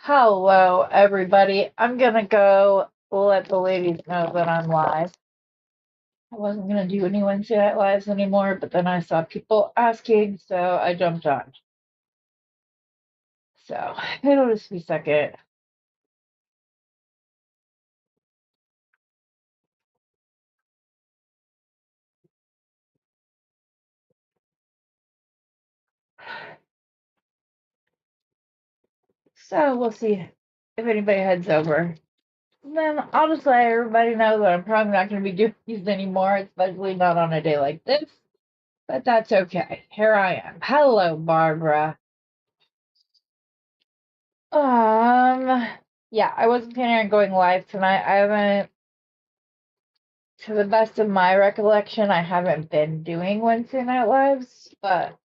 Hello, everybody. I'm gonna go let the ladies know that I'm live. I wasn't gonna do any Wednesday Night Lives anymore, but then I saw people asking, so I jumped on. So it'll just be a second. So we'll see if anybody heads over. And then I'll just let everybody know that I'm probably not gonna be doing these anymore, especially not on a day like this. But that's okay. Here I am. Hello, Barbara. Yeah, I wasn't planning on going live tonight. I haven't, to the best of my recollection, I haven't been doing Wednesday Night Lives, but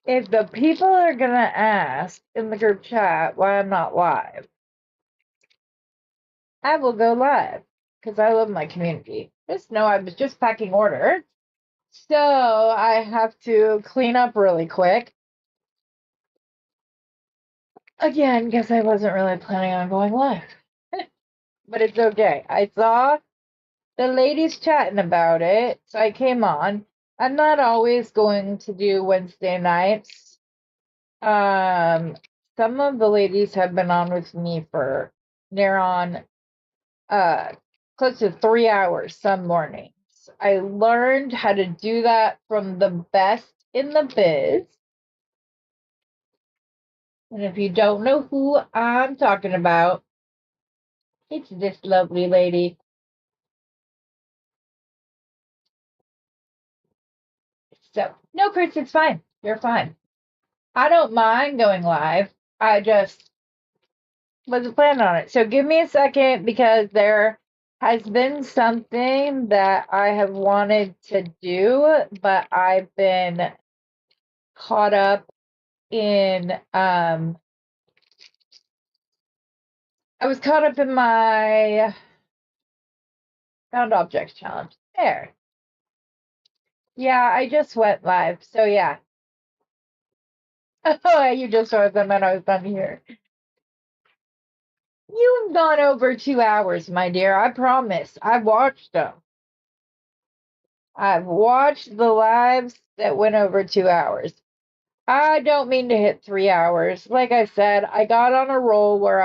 if the people are gonna ask in the group chat why I'm not live, I will go live because I love my community. Just know I was just packing orders, so I have to clean up really quick. Again, because I wasn't really planning on going live. But it's okay. I saw the ladies chatting about it, so I came on. I'm not always going to do Wednesday nights. Some of the ladies have been on with me for near on close to 3 hours some mornings. I learned how to do that from the best in the biz. And if you don't know who I'm talking about, it's this lovely lady. So, no, Chris, it's fine. You're fine. I don't mind going live. I just wasn't planning on it. So give me a second because there has been something that I have wanted to do, but I've been caught up in I was caught up in my found objects challenge. There. Yeah, I just went live. So yeah. Oh, you just saw them and I was done here. You've gone over 2 hours, my dear. I promise. I've watched them. I've watched the lives that went over 2 hours. I don't mean to hit 3 hours. Like I said, I got on a roll where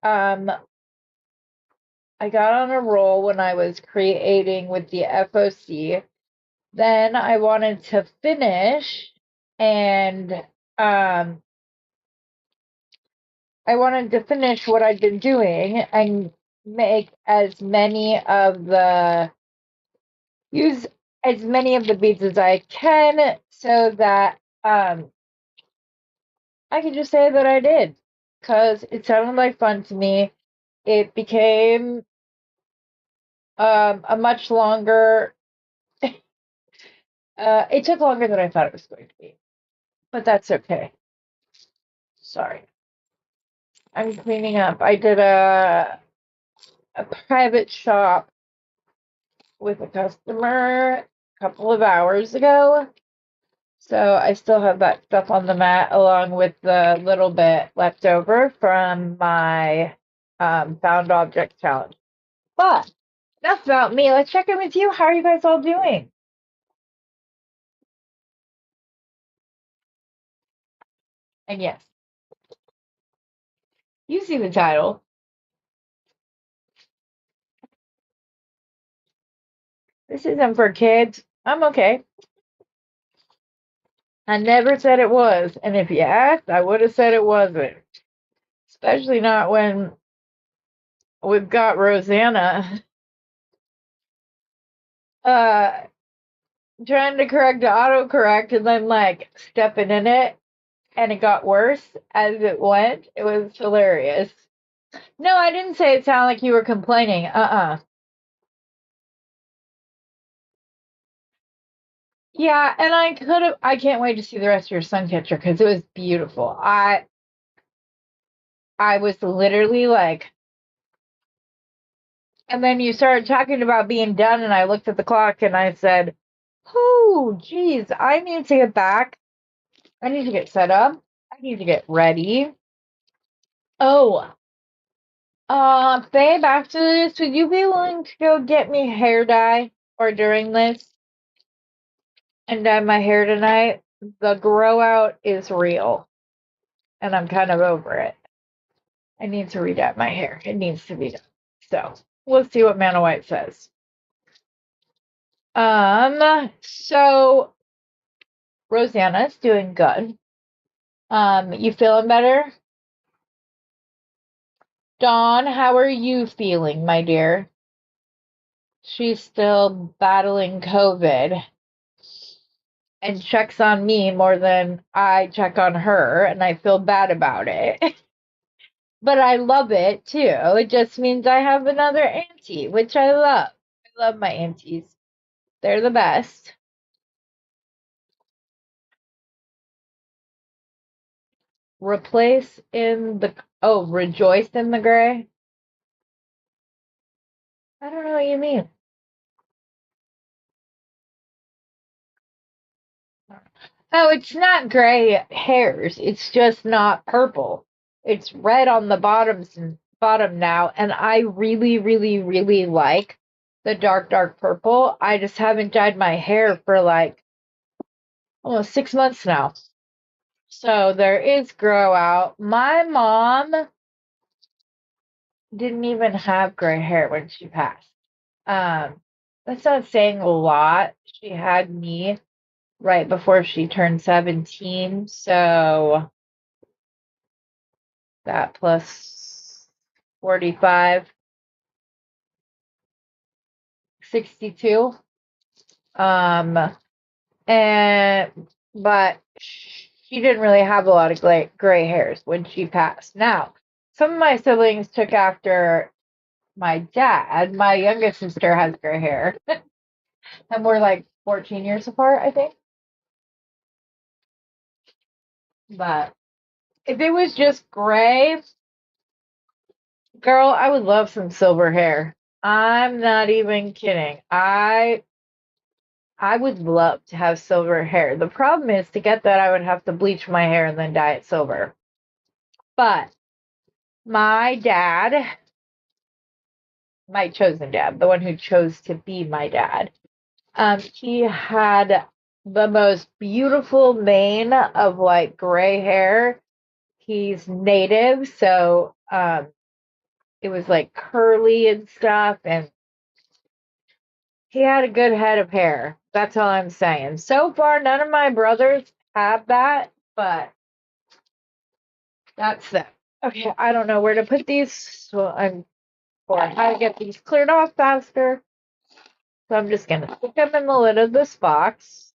um I got on a roll when I was creating with the FOC. Then I wanted to finish and I wanted to finish what I'd been doing and make as many of the use as many of the beads as I can so that I can just say that I did because it sounded like fun to me. It became a much longer it took longer than I thought it was going to be. But that's okay. Sorry. I'm cleaning up. I did a private shop with a customer a couple of hours ago. So I still have that stuff on the mat along with the little bit left over from my found object challenge. But enough about me. Let's check in with you. How are you guys all doing? And yes, you see the title. This isn't for kids. I'm okay. I never said it was. And if you asked, I would have said it wasn't. Especially not when we've got Rosanna uh trying to correct the autocorrect and then like stepping in it and it got worse as it went. It was hilarious. No, I didn't say it sounded like you were complaining. Yeah, and I can't wait to see the rest of your Suncatcher because it was beautiful. I was literally like, and then you started talking about being done, and I looked at the clock and I said, oh, geez, I need to get back. I need to get set up. I need to get ready. Oh, babe, after this, would you be willing to go get me hair dye or during this and dye my hair tonight? The grow out is real and I'm kind of over it. I need to re-dye my hair. It needs to be done. So we'll see what Mana White says. So Rosanna's doing good. You feeling better? Dawn, how are you feeling, my dear? She's still battling COVID and checks on me more than I check on her, and I feel bad about it. But I love it too. It just means I have another auntie, which I love. I love my aunties. They're the best. Rejoice in the gray. I don't know what you mean. Oh, it's not gray hairs. It's just not purple. It's red on the bottom now, and I really, really, really like the dark purple. I just haven't dyed my hair for like almost 6 months now. So there is grow out. My mom didn't even have gray hair when she passed. That's not saying a lot. She had me right before she turned 17, so that plus 45, 62. And but she didn't really have a lot of gray hairs when she passed. Now, some of my siblings took after my dad. My youngest sister has gray hair, and we're like 14 years apart, I think. But if it was just gray, girl, I would love some silver hair. I'm not even kidding. I would love to have silver hair. The problem is to get that I would have to bleach my hair and then dye it silver. But my dad, my chosen dad, the one who chose to be my dad, he had the most beautiful mane of like gray hair. He's native, so it was like curly and stuff, and he had a good head of hair. That's all I'm saying. So far, none of my brothers have that, but that's them. Okay, I don't know where to put these, so I'm or how to get these cleared off faster. So I'm just gonna stick them in the lid of this box.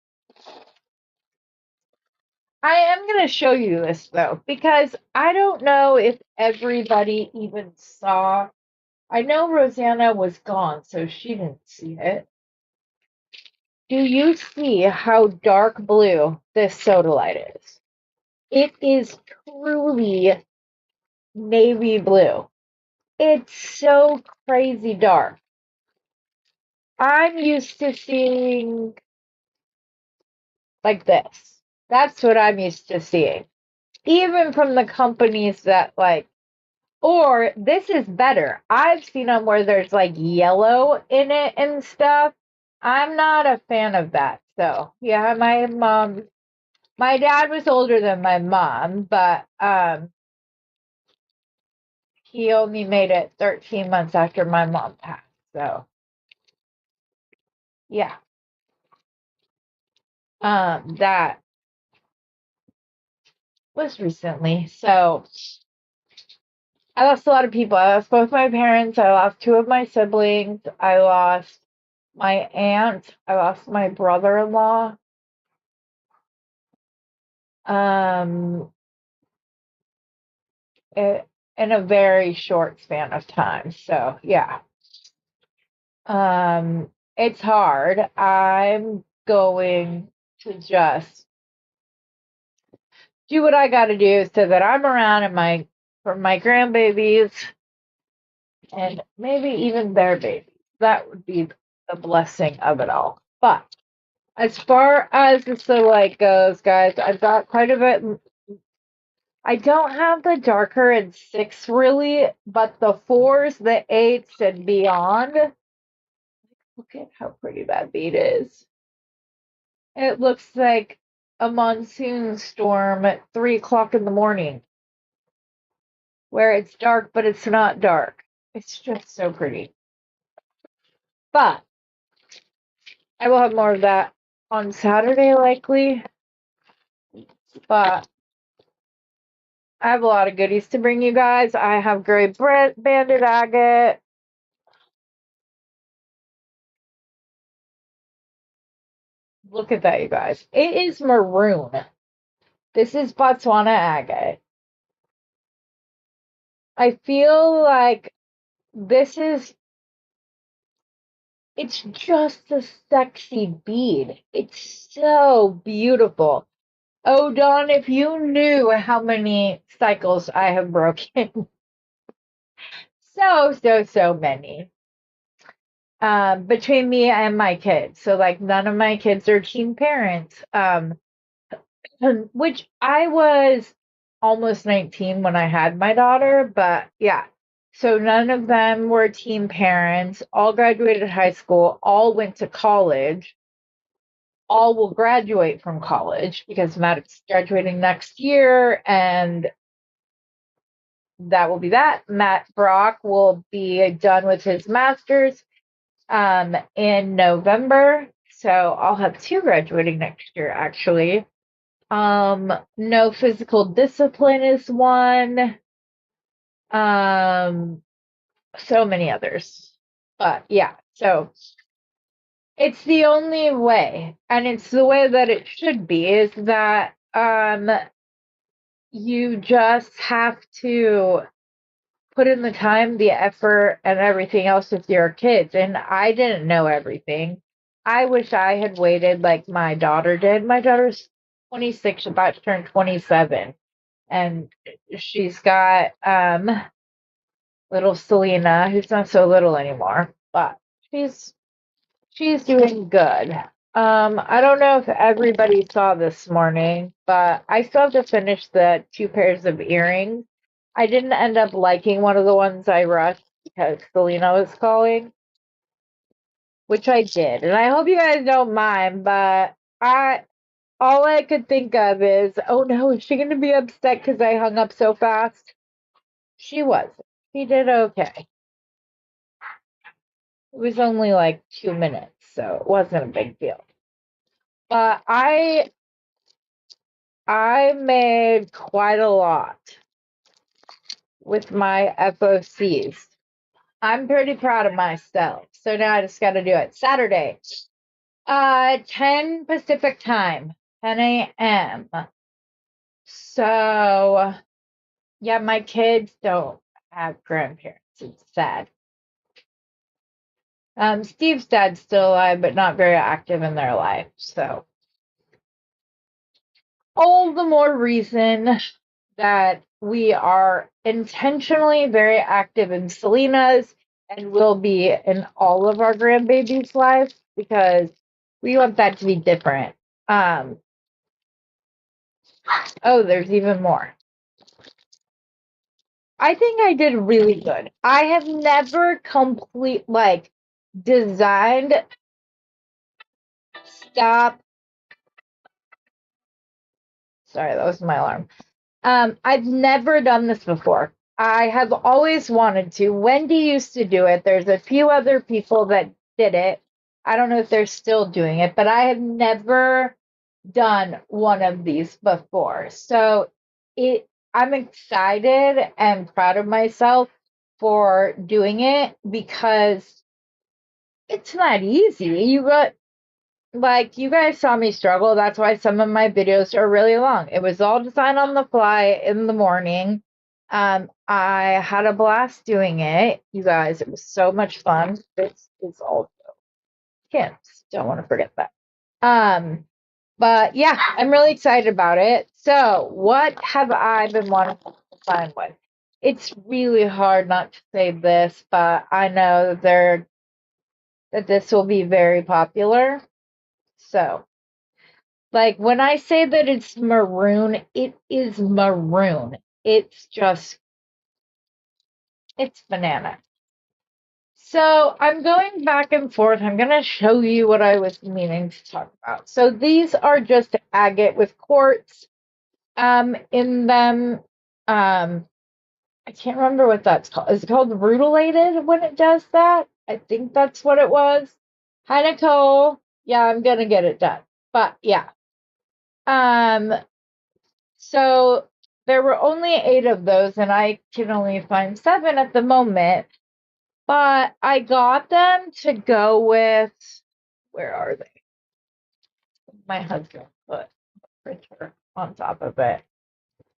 I am gonna show you this though, because I don't know if everybody even saw. I know Rosanna was gone, so she didn't see it. Do you see how dark blue this sodalite is? It is truly navy blue. It's so crazy dark. I'm used to seeing like this. That's what I'm used to seeing. Even from the companies that like, or this is better. I've seen them where there's like yellow in it and stuff. I'm not a fan of that. So, yeah, my dad was older than my mom, but he only made it 13 months after my mom passed. So, yeah. That was recently. So, I lost a lot of people. I lost both my parents. I lost two of my siblings. I lost my aunt. I lost my brother-in-law. Um, in a very short span of time. So, yeah. It's hard. I'm going to just do what I got to do so that I'm around for my grandbabies and maybe even their babies. That would be the blessing of it all. But as far as the light goes, guys, I've got quite a bit I don't have the darker in 6 really, but the 4s, the 8s, and beyond. Look at how pretty that bead is. It looks like a monsoon storm at 3 o'clock in the morning, where it's dark, but it's not dark. It's just so pretty. But I will have more of that on Saturday, likely. But I have a lot of goodies to bring you guys. I have gray banded agate. Look at that, you guys. It is maroon. This is Botswana agate. I feel like this is, it's just a sexy bead. It's so beautiful. Oh, Dawn, if you knew how many cycles I have broken. So many. Between me and my kids. So, like, none of my kids are teen parents. Which I was almost 19 when I had my daughter, but yeah. So none of them were teen parents, all graduated high school, all went to college, all will graduate from college because Matt's graduating next year, and that will be that. Matt Brock will be done with his master's in November. So I'll have 2 graduating next year, actually. No physical discipline is one. So many others. But yeah, so it's the only way, and it's the way that it should be, is that you just have to put in the time, the effort, and everything else with your kids. And I didn't know everything. I wish I had waited like my daughter did. My daughter's 26, about to turn 27. And she's got little Selena, who's not so little anymore, but she's doing good. I don't know if everybody saw this morning, but I still have to finish the 2 pairs of earrings. I didn't end up liking one of the ones I rushed because Selena was calling, which I did. And I hope you guys don't mind, but all I could think of is, oh no, is she gonna be upset because I hung up so fast? She wasn't. She did okay. It was only like 2 minutes, so it wasn't a big deal. But I made quite a lot with my FOCs. I'm pretty proud of myself. So now I just got to do it. Saturday, 10 Pacific time, 10 a.m. So yeah, my kids don't have grandparents. It's sad. Steve's dad's still alive, but not very active in their life. So all the more reason that we are intentionally very active in Selena's and will be in all of our grandbabies' lives, because we want that to be different. Oh, there's even more. I think I did really good. I have never designed. Stop. Sorry, that was my alarm. I've never done this before. I have always wanted to. Wendy used to do it. There's a few other people that did it. I don't know if they're still doing it, but I have never done one of these before. So I'm excited and proud of myself for doing it, because it's not easy. You guys saw me struggle. That's why some of my videos are really long. It was all designed on the fly in the morning. I had a blast doing it, you guys. It was so much fun. This is also Kim's. Don't want to forget that. But yeah, I'm really excited about it. So, what have I been wanting to find with? It's really hard not to say this, but I know that this will be very popular. So, Like when I say that it's maroon, it is maroon. It's just, it's banana. So I'm going back and forth. I'm going to show you what I was meaning to talk about. So these are just agate with quartz in them. I can't remember what that's called. Is it called rutilated when it does that? I think that's what it was. Hi, Nicole. Yeah, I'm going to get it done. But yeah. So there were only 8 of those, and I can only find 7 at the moment. But I got them to go with, where are they? My husband put a printer on top of it.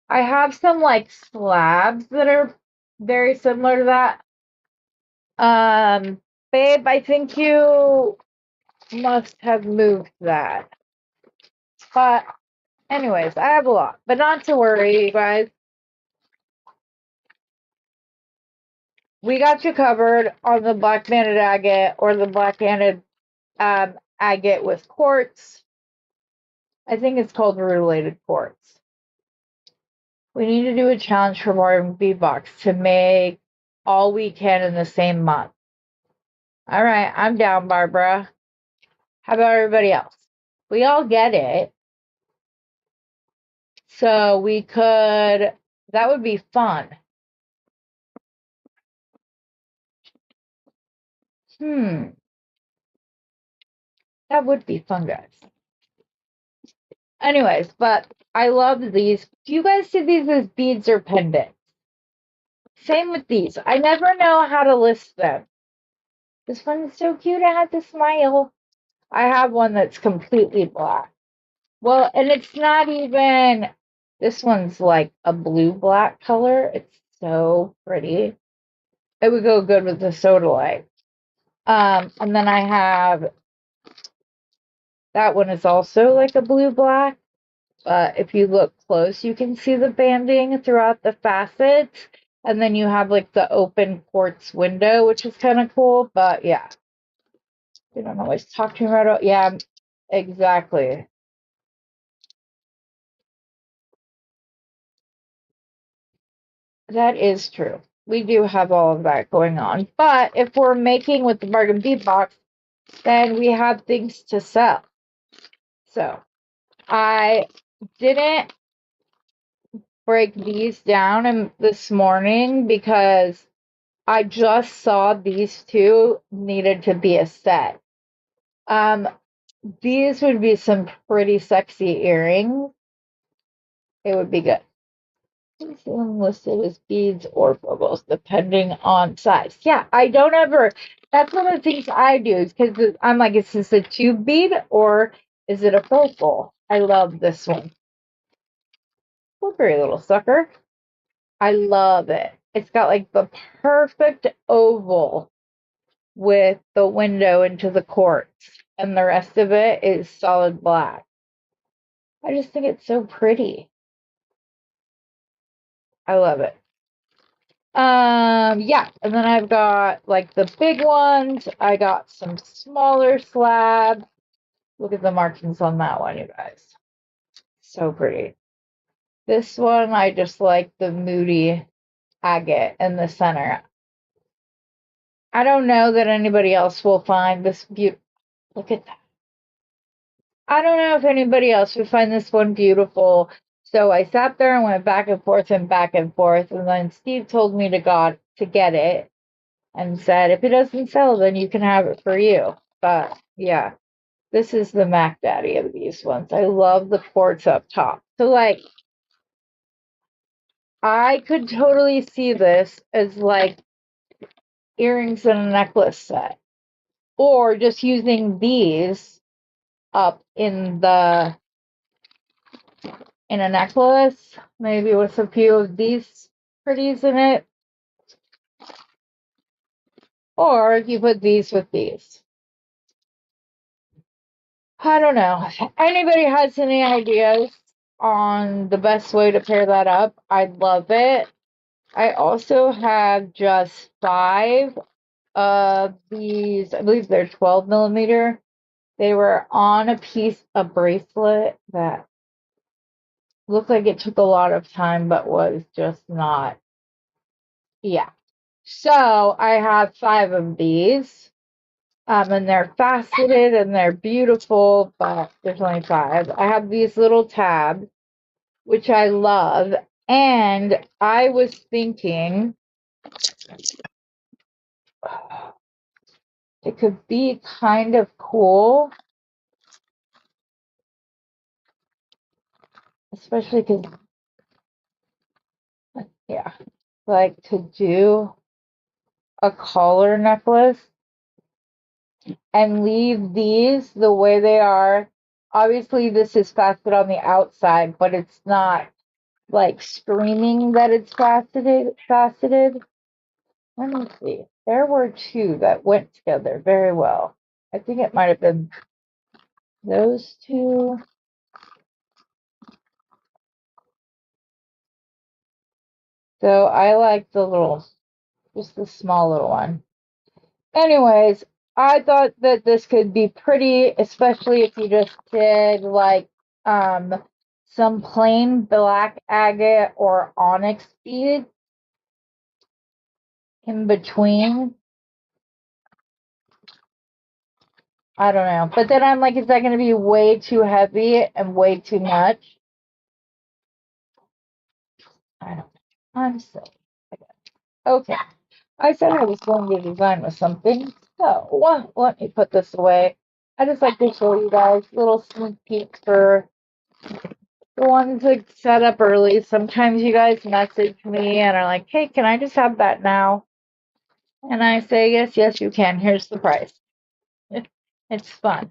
I have some like slabs that are very similar to that. Babe, I think you must have moved that. But anyways, I have a lot, but not to worry, you guys. We got you covered on the black banded agate or the black banded agate with quartz. I think it's called rutilated quartz. We need to do a challenge for Bargain Bead Box to make all we can in the same month. All right, I'm down, Barbara. How about everybody else? We all get it. So we could, that would be fun. That would be fun, guys. Anyways, but I love these. Do you guys see these as beads or pendants? Same with these. I never know how to list them. This one is so cute. I had to smile. I have one that's completely black. Well, and it's not even, this one's like a blue-black color. It's so pretty. It would go good with the sodalite. And then I have, that one is also like a blue-black. But if you look close, you can see the banding throughout the facets. And then you have like the open quartz window, which is kind of cool. But yeah, you don't always talk to me about it. Yeah, exactly. That is true. We do have all of that going on. But if we're making with the bargain bead box, then we have things to sell. So I didn't break these down this morning because I just saw these 2 needed to be a set. These would be some pretty sexy earrings. It would be good. Them listed as beads or bubbles, depending on size. Yeah, I don't ever. That's one of the things I do is because I'm like, is this a tube bead or is it a focal? I love this one. Slippery little sucker. I love it. It's got like the perfect oval with the window into the quartz, and the rest of it is solid black. I just think it's so pretty. I love it. Yeah, and then I've got like the big ones. I got some smaller slabs. Look at the markings on that one, you guys. So pretty. This one, I just like the moody agate in the center. I don't know that anybody else will find this beautiful. Look at that. I don't know if anybody else would find this one beautiful. So I sat there and went back and forth and back and forth. And then Steve told me to get it and said, if it doesn't sell, then you can have it for you. But yeah, this is the Mac Daddy of these ones. I love the quartz up top. So like, I could totally see this as like earrings and a necklace set. Or just using these up in a necklace, maybe with a few of these pretties in it. Or you put these with these. I don't know. If anybody has any ideas on the best way to pair that up, I'd love it. I also have just 5 of these, I believe they're 12 millimeter They were on a piece of bracelet that looked like it took a lot of time, but was just not. Yeah. So I have 5 of these. And they're faceted and they're beautiful, but there's only 5. I have these little tabs, which I love. And I was thinking it could be kind of cool, especially because, yeah, like to do a collar necklace and leave these the way they are. Obviously, this is faceted on the outside, but it's not like screaming that it's faceted. Let me see. There were 2 that went together very well. I think it might have been those 2. So I like just the small little one. Anyways, I thought that this could be pretty, especially if you just did like some plain black agate or onyx bead in between. I don't know. But then I'm like, is that going to be way too heavy and way too much? I don't know. I'm silly. Okay. I said I was going to design with something. So let me put this away. I just like to show you guys little sneak peeks for the ones that set up early. Sometimes you guys message me and are like, hey, can I just have that now? And I say, yes, you can. Here's the price. It's fun.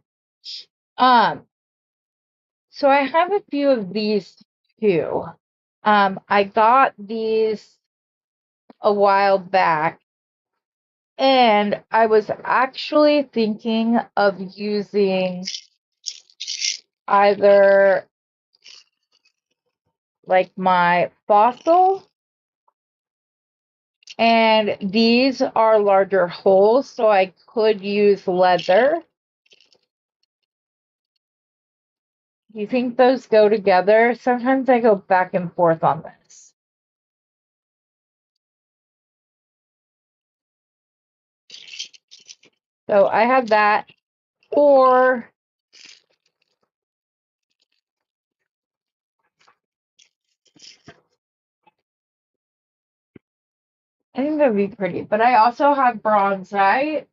So I have a few of these too. I got these a while back, and I was actually thinking of using either like my fossil, and these are larger holes, so I could use leather. Do you think those go together? Sometimes I go back and forth on this. So I have that, or I think that'd be pretty. But I also have bronzite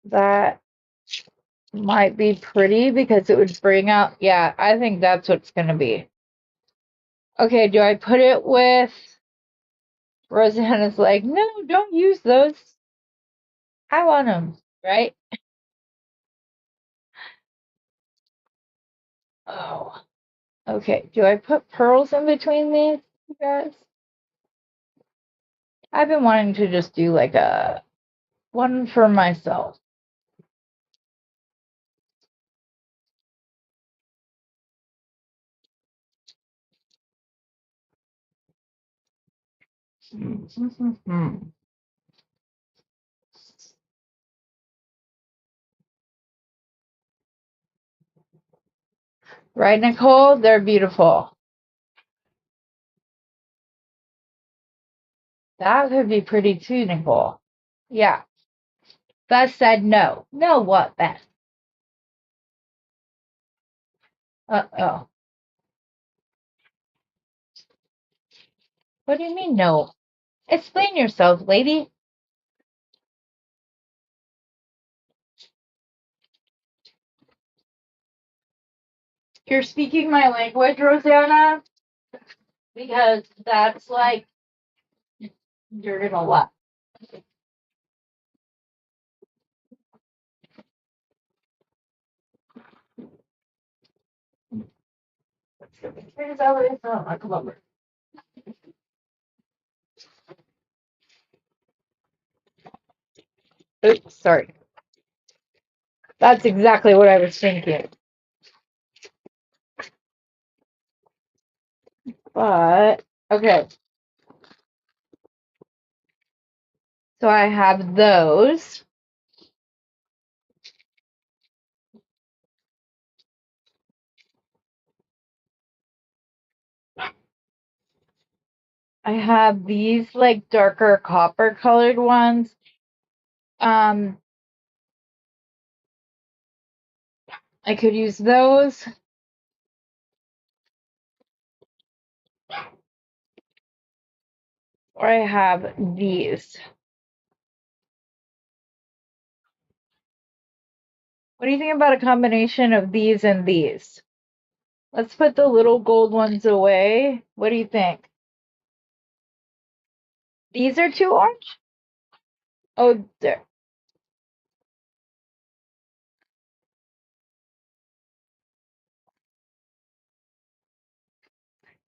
that might be pretty because it would bring out, yeah, I think that's what's going to be. Okay, do I put it with, Rosanna's like, no, don't use those. I want them, right? Oh, okay. Do I put pearls in between these, you guys? I've been wanting to just do like a one for myself. Right, Nicole? They're beautiful. That could be pretty too, Nicole. Yeah. Beth said no. No, what, Beth? Uh-oh. What do you mean, no? Explain yourself, lady. You're speaking my language, Rosanna, because that's like, you're gonna laugh. Come over. Oops, sorry. That's exactly what I was thinking. But, okay. So I have those. I have these like darker copper colored ones. I could use those. Or I have these. What do you think about a combination of these and these? Let's put the little gold ones away. What do you think? These are too orange? Oh, there.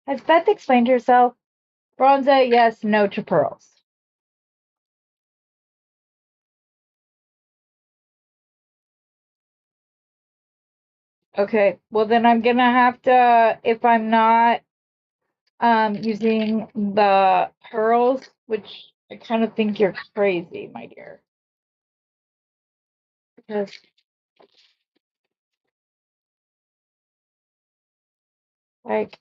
Has Beth explained herself? Bronza, yes, no to pearls. Okay, well then I'm gonna have to, if I'm not using the pearls, which I kind of think you're crazy, my dear. Because like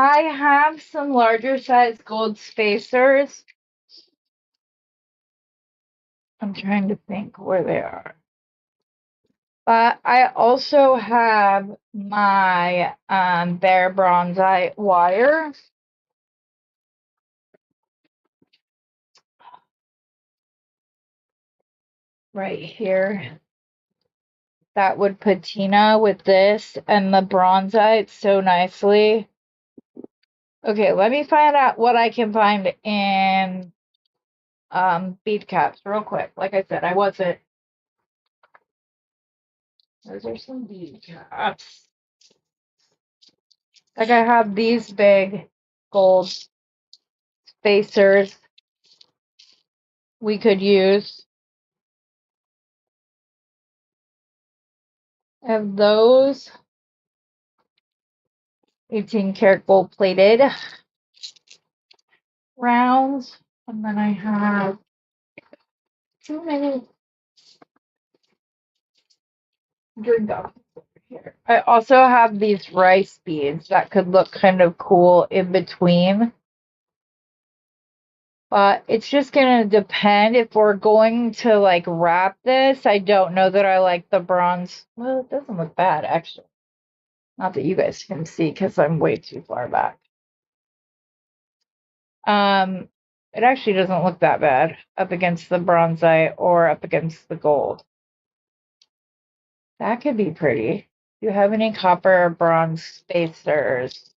I have some larger size gold spacers. I'm trying to think where they are. But I also have my Bare Bronzite wire. Right here. That would patina with this and the bronzite so nicely. Okay, let me find out what I can find in bead caps real quick. Like I said, I wasn't. Those are some bead caps. Like I have these big gold spacers we could use. I have those 18 karat gold plated rounds. And then I have too many drink up here. I also have these rice beads that could look kind of cool in between. But it's just gonna depend if we're going to like wrap this. I don't know that I like the bronze. Well, it doesn't look bad actually. Not that you guys can see because I'm way too far back. Um, it actually doesn't look that bad up against the bronzite or up against the gold. That could be pretty. Do you have any copper or bronze spacers?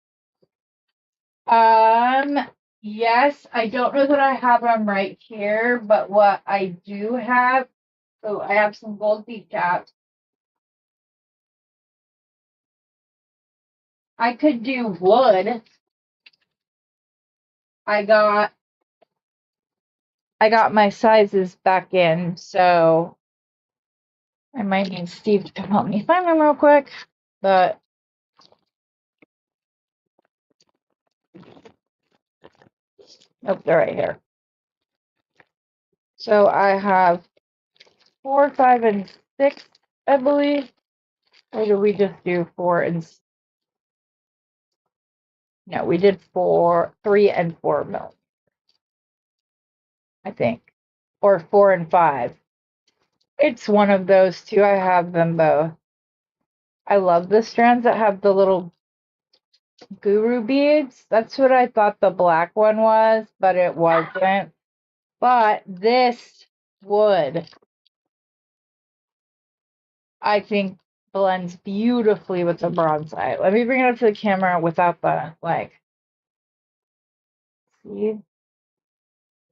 Yes, I don't know that I have them right here, but what I do have, so I have some gold bead caps. I could do wood. I got my sizes back in, so I might need Steve to come help me find them real quick. But nope, they're right here. So I have 4, 5, and 6, I believe. Or did we just do 4 and no, we did 4, 3 and 4 mil, I think. Or 4 and 5. It's one of those two. I have them both. I love the strands that have the little guru beads. That's what I thought the black one was, but it wasn't. But this wood, I think, blends beautifully with the bronzite. Let me bring it up to the camera without the, like, see?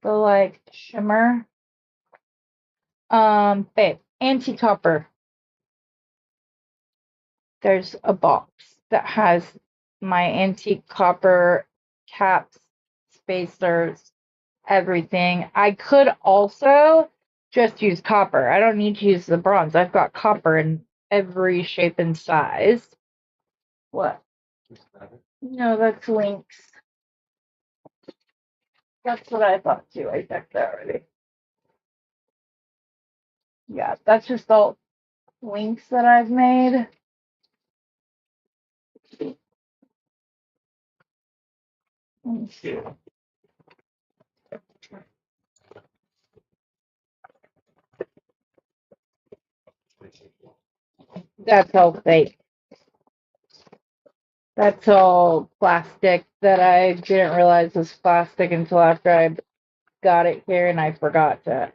The, like, shimmer. Babe, anti-copper. There's a box. that has my antique copper caps, spacers, everything. I could also just use copper. I don't need to use the bronze. I've got copper in every shape and size. What? No, that's Lynx. That's what I thought too. I checked that already. Yeah, that's just all Lynx that I've made. Let me see. That's all fake. That's all plastic that I didn't realize was plastic until after I got it here and I forgot to.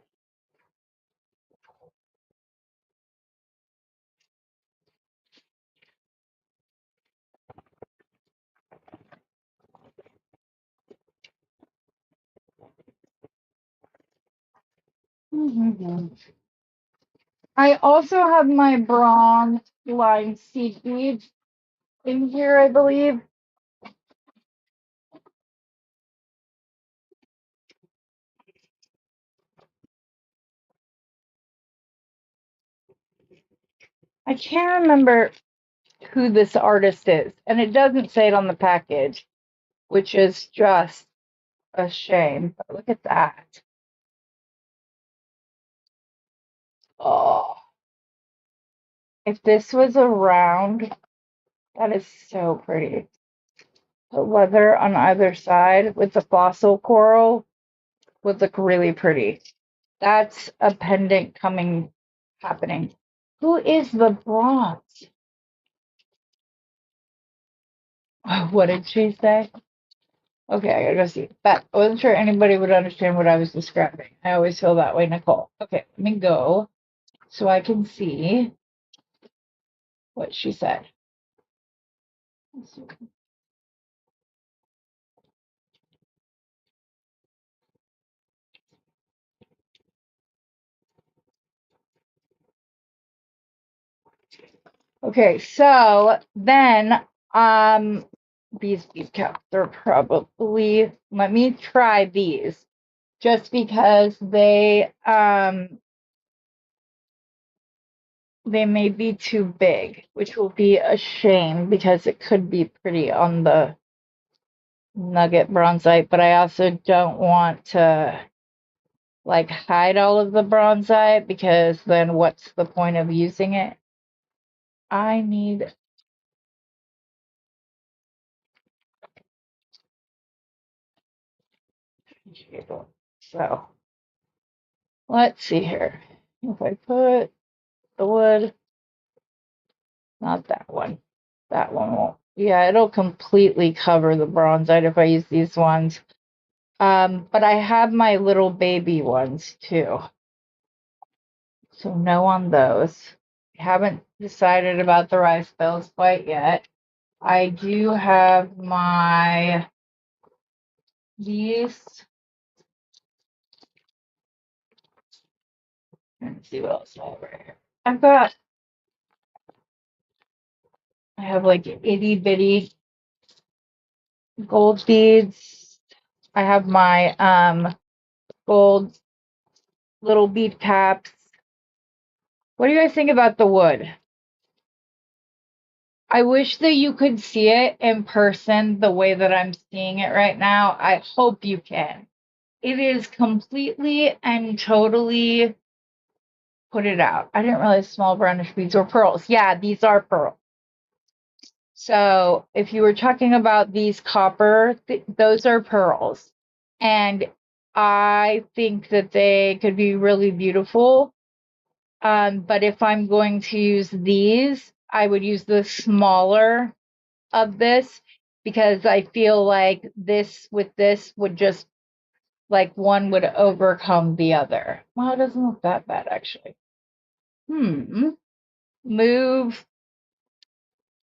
I also have my bronze line seed beads in here, I believe. I can't remember who this artist is, and it doesn't say it on the package, which is just a shame. But look at that. Oh, if this was around, that is so pretty. The leather on either side with the fossil coral would look really pretty. That's a pendant happening. Who is the bronze? What did she say? Okay, I gotta go see. But I wasn't sure anybody would understand what I was describing. I always feel that way, Nicole. Okay, let me go so I can see what she said. Okay, so then these caps are probably, let me try these just because they may be too big, which will be a shame because it could be pretty on the nugget bronzite, but I also don't want to like hide all of the bronzite because then what's the point of using it? I need so let's see here. If I put the wood, not that one. That one won't. Yeah, it'll completely cover the bronzite if I use these ones. But I have my little baby ones too. So no on those. I haven't decided about the rice bills quite yet. I do have these. Let's see what else I have right here. I have like itty bitty gold beads. I have my gold little bead caps. What do you guys think about the wood? I wish that you could see it in person the way that I'm seeing it right now. I hope you can. It is completely and totally put it out. I didn't realize small brownish beads were pearls. Yeah, these are pearls. So if you were talking about these copper, those are pearls. And I think that they could be really beautiful. But if I'm going to use these, I would use the smaller of this because I feel like this with this would just like one would overcome the other. Well, it doesn't look that bad actually. Move.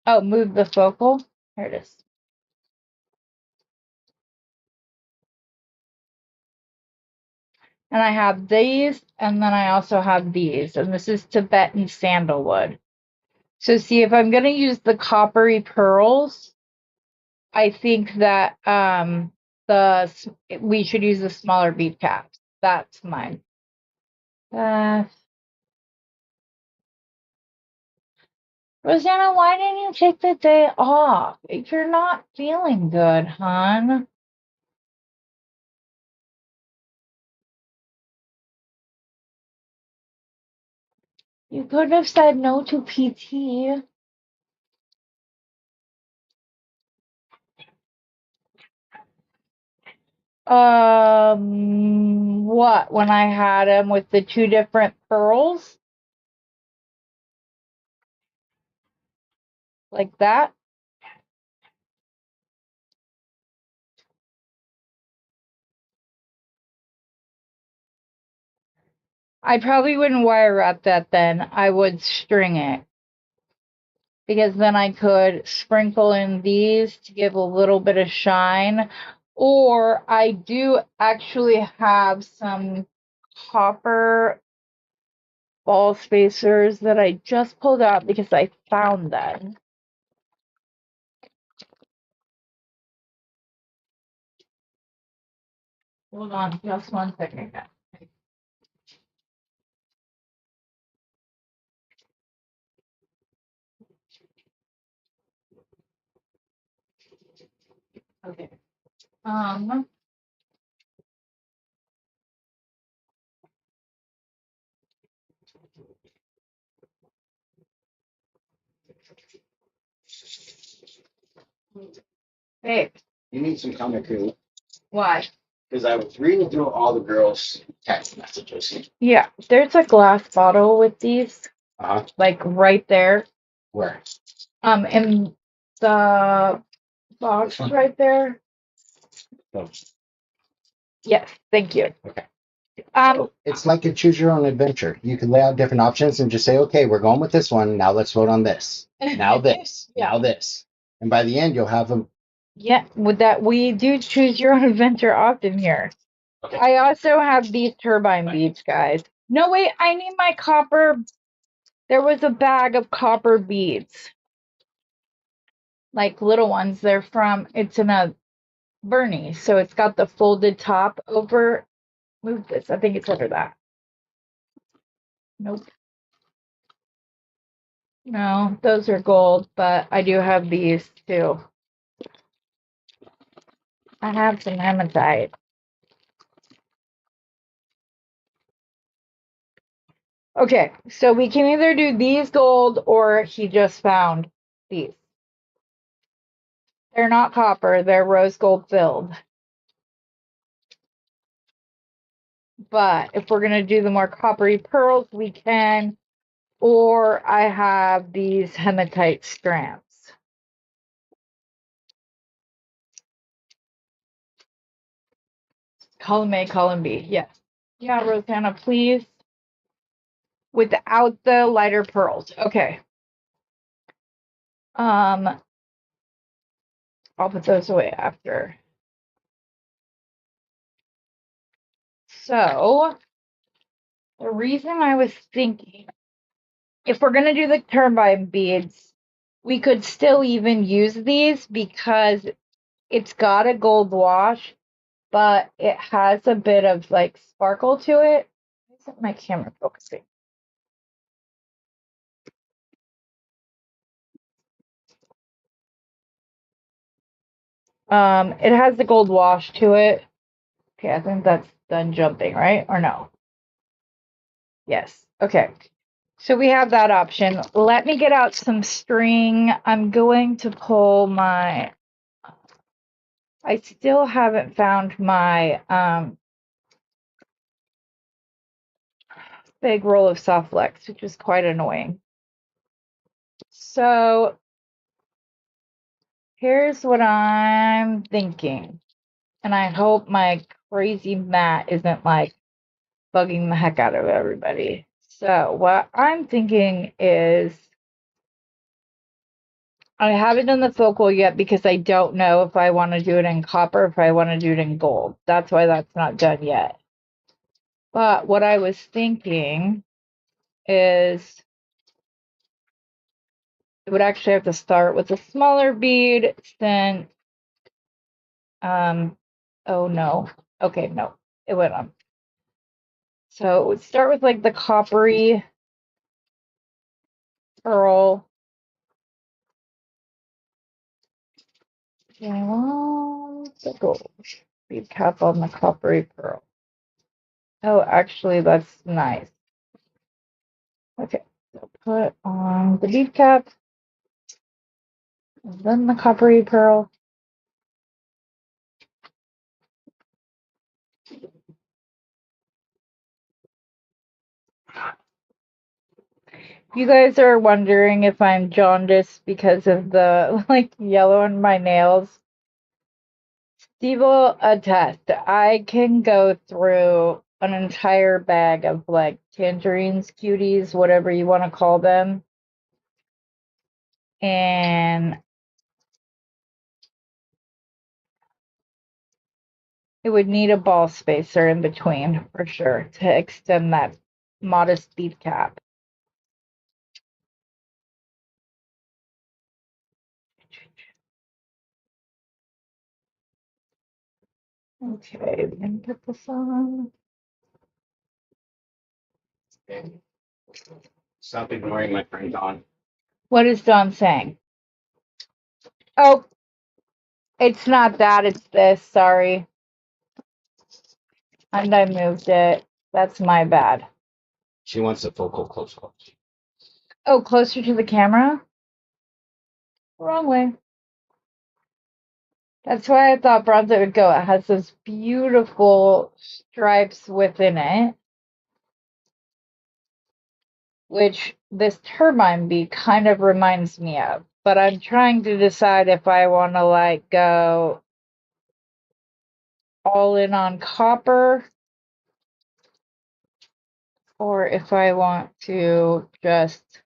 Oh, move the focal. Here it is. And I have these, and then I also have these, and this is Tibetan sandalwood. So see, if I'm going to use the coppery pearls, I think that we should use the smaller bead caps. That's mine. Rosanna, why didn't you take the day off? You're not feeling good, hon. You could have said no to PT. What? When I had him with the two different pearls? Like that? I probably wouldn't wire wrap that then. I would string it. Because then I could sprinkle in these to give a little bit of shine. Or I do actually have some copper ball spacers that I just pulled out because I found them. Hold on just 1 second. Okay. Hey, You need some comic relief why? because I was reading through all the girls' text messages. Yeah, there's a glass bottle with these, Uh-huh. like right there. Where? In the box right there. Oh. Yes, thank you. Okay. So It's like a choose your own adventure. You can lay out different options and just say, okay, we're going with this one. Now let's vote on this. Now this. Yeah. Now this. And by the end, you'll have them. Yeah, with that, we do choose your own adventure often here. Okay. I also have these turbine beads, guys. No, wait, I need my copper. There was a bag of copper beads. Like little ones. It's in a Bernie, so it's got the folded top over. Move this. I think it's under that. Nope. No, those are gold, but I do have these too. I have some hematite. Okay, so we can either do these gold or he just found these. They're not copper, they're rose gold filled. But if we're going to do the more coppery pearls, we can. Or I have these hematite strands. Column A, column B. Yes. Yeah, Rosanna, please. Without the lighter pearls. Okay. I'll put those away after. So, the reason I was thinking, if we're going to do the turbine beads, we could still even use these because it's got a gold wash, but it has a bit of like sparkle to it. Why isn't my camera focusing? It has the gold wash to it. Okay, I think that's done jumping, right? Or no? Yes. Okay. So we have that option. Let me get out some string. I'm going to pull my, I still haven't found my big roll of soft flex, which is quite annoying. So here's what I'm thinking. And I hope my crazy mat isn't like bugging the heck out of everybody. So what I'm thinking is I haven't done the focal yet because I don't know if I want to do it in copper, if I want to do it in gold. That's why that's not done yet. But what I was thinking is I would actually have to start with a smaller bead since, oh no. Okay, no, it went on. So it would start with like the coppery pearl. Okay, I want the gold bead cap on the coppery pearl. Oh, actually, that's nice. Okay, so put on the bead cap, and then the coppery pearl. You guys are wondering if I'm jaundiced because of the like yellow in my nails. Steve will attest. I can go through an entire bag of like tangerines, cuties, whatever you want to call them, and it would need a ball spacer in between for sure to extend that modest bead cap. Okay, we're gonna put this on. Stop ignoring my friend Dawn. What is Dawn saying? Oh, it's not that, it's this. Sorry. And I moved it. That's my bad. She wants a focal close-up. Oh, closer to the camera? Wrong way. That's why I thought bronzer would go. It has those beautiful stripes within it, which this turbine bee kind of reminds me of. But I'm trying to decide if I want to like go all in on copper or if I want to just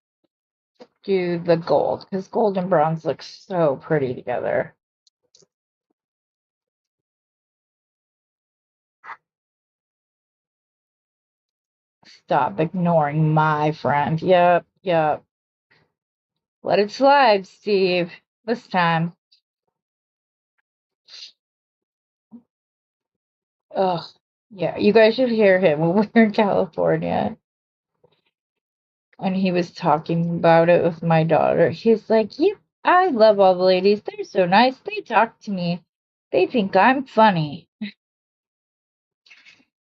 do the gold because gold and bronze look so pretty together. Stop ignoring my friend. Yep, yep. Let it slide, Steve. This time. Ugh. Yeah, you guys should hear him when we were in California. And he was talking about it with my daughter. He's like, "Yeah, I love all the ladies. They're so nice. They talk to me. They think I'm funny."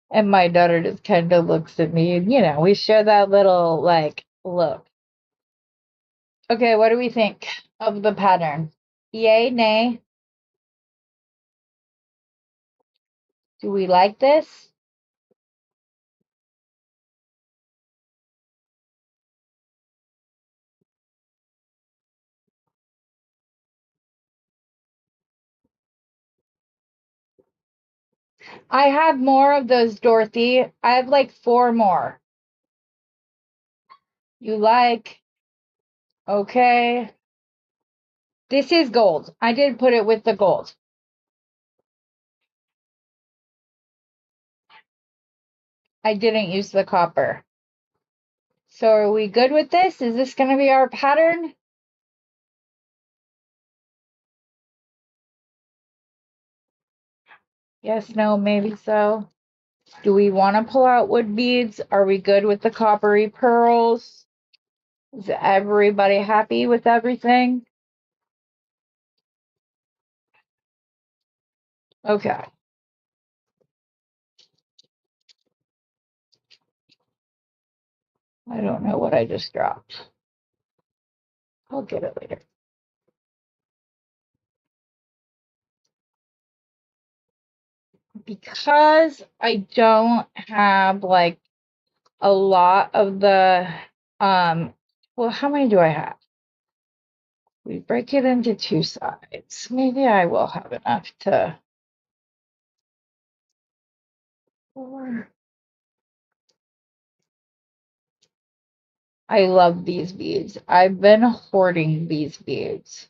And my daughter just kind of looks at me and, we share that little, like, look. Okay, what do we think of the pattern? Yay, nay? Do we like this? I have more of those, Dorothy. I have like 4 more. You like? Okay. This is gold. I did put it with the gold. I didn't use the copper. So are we good with this? Is this going to be our pattern? Yes, no, maybe so. Do we want to pull out wood beads? Are we good with the coppery pearls? Is everybody happy with everything? Okay. I don't know what I just dropped. I'll get it later. Because I don't have like a lot of the well, how many do I have? We break it into 2 sides. Maybe I will have enough to 4. I love these beads. I've been hoarding these beads.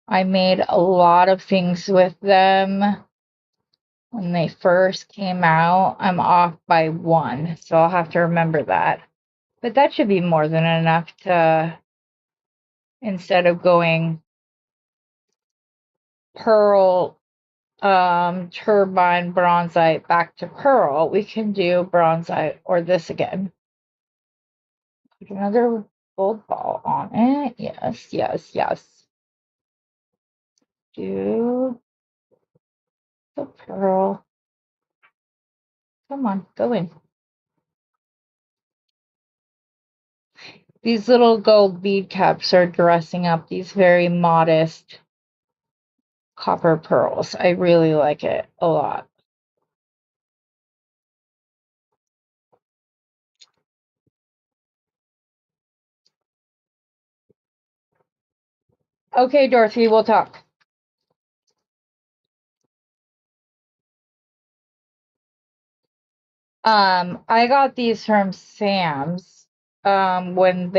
I made a lot of things with them when they first came out. I'm off by 1, so I'll have to remember that. But that should be more than enough to instead of going pearl, turbine, bronzite back to pearl, we can do bronzite or this again. Put another gold ball on it. Yes, yes, yes. Do the pearl. Come on, go in. These little gold bead caps are dressing up these very modest copper pearls. I really like it a lot. Okay, Dorothy, we'll talk. I got these from Sam's when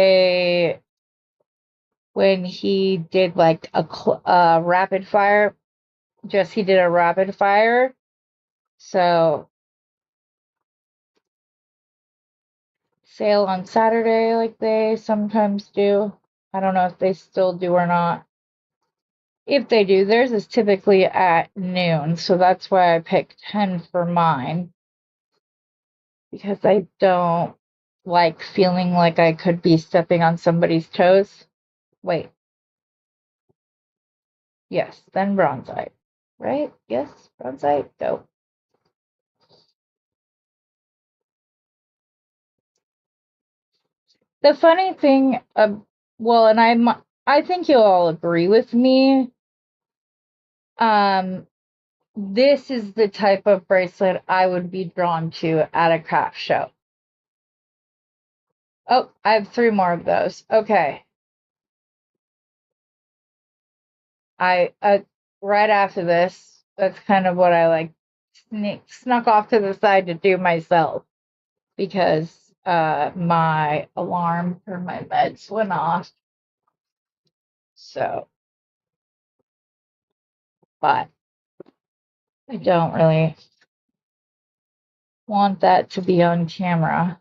he did like a rapid fire. He did a rapid fire. So sale on Saturday like they sometimes do. I don't know if they still do or not. If they do, theirs is typically at noon, so that's why I picked 10 for mine. Because I don't like feeling like I could be stepping on somebody's toes. Wait. Yes, then bronzite. Right? Yes, bronzite. Go. The funny thing, well, and I think you'll all agree with me. This is the type of bracelet I would be drawn to at a craft show. Oh, I have 3 more of those. Okay. I right after this, that's kind of what I like snuck off to the side to do myself because my alarm for my meds went off. So, but I don't really want that to be on camera.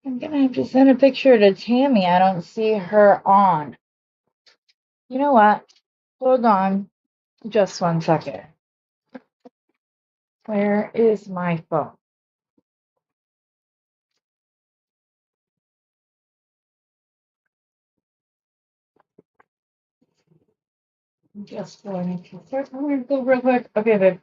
I'm gonna have to send a picture to Tammy. I don't see her on. You know what? Hold on just 1 second. Where is my phone? I'm just going to search. I'm gonna go real quick. Okay, babe.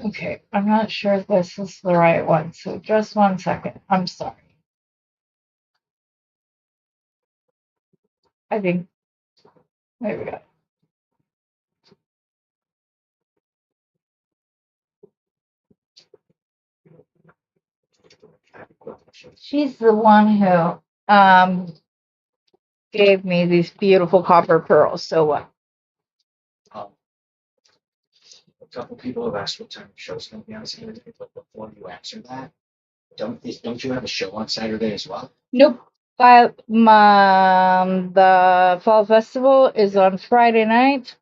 Okay, I'm not sure if this is the right one, so just 1 second. I'm sorry. I think, there we go. She's the one who gave me these beautiful copper pearls. So what? A couple people have asked what time the show's gonna be on Saturday, but before you answer that, don't you have a show on Saturday as well? Nope. The fall festival is on Friday night.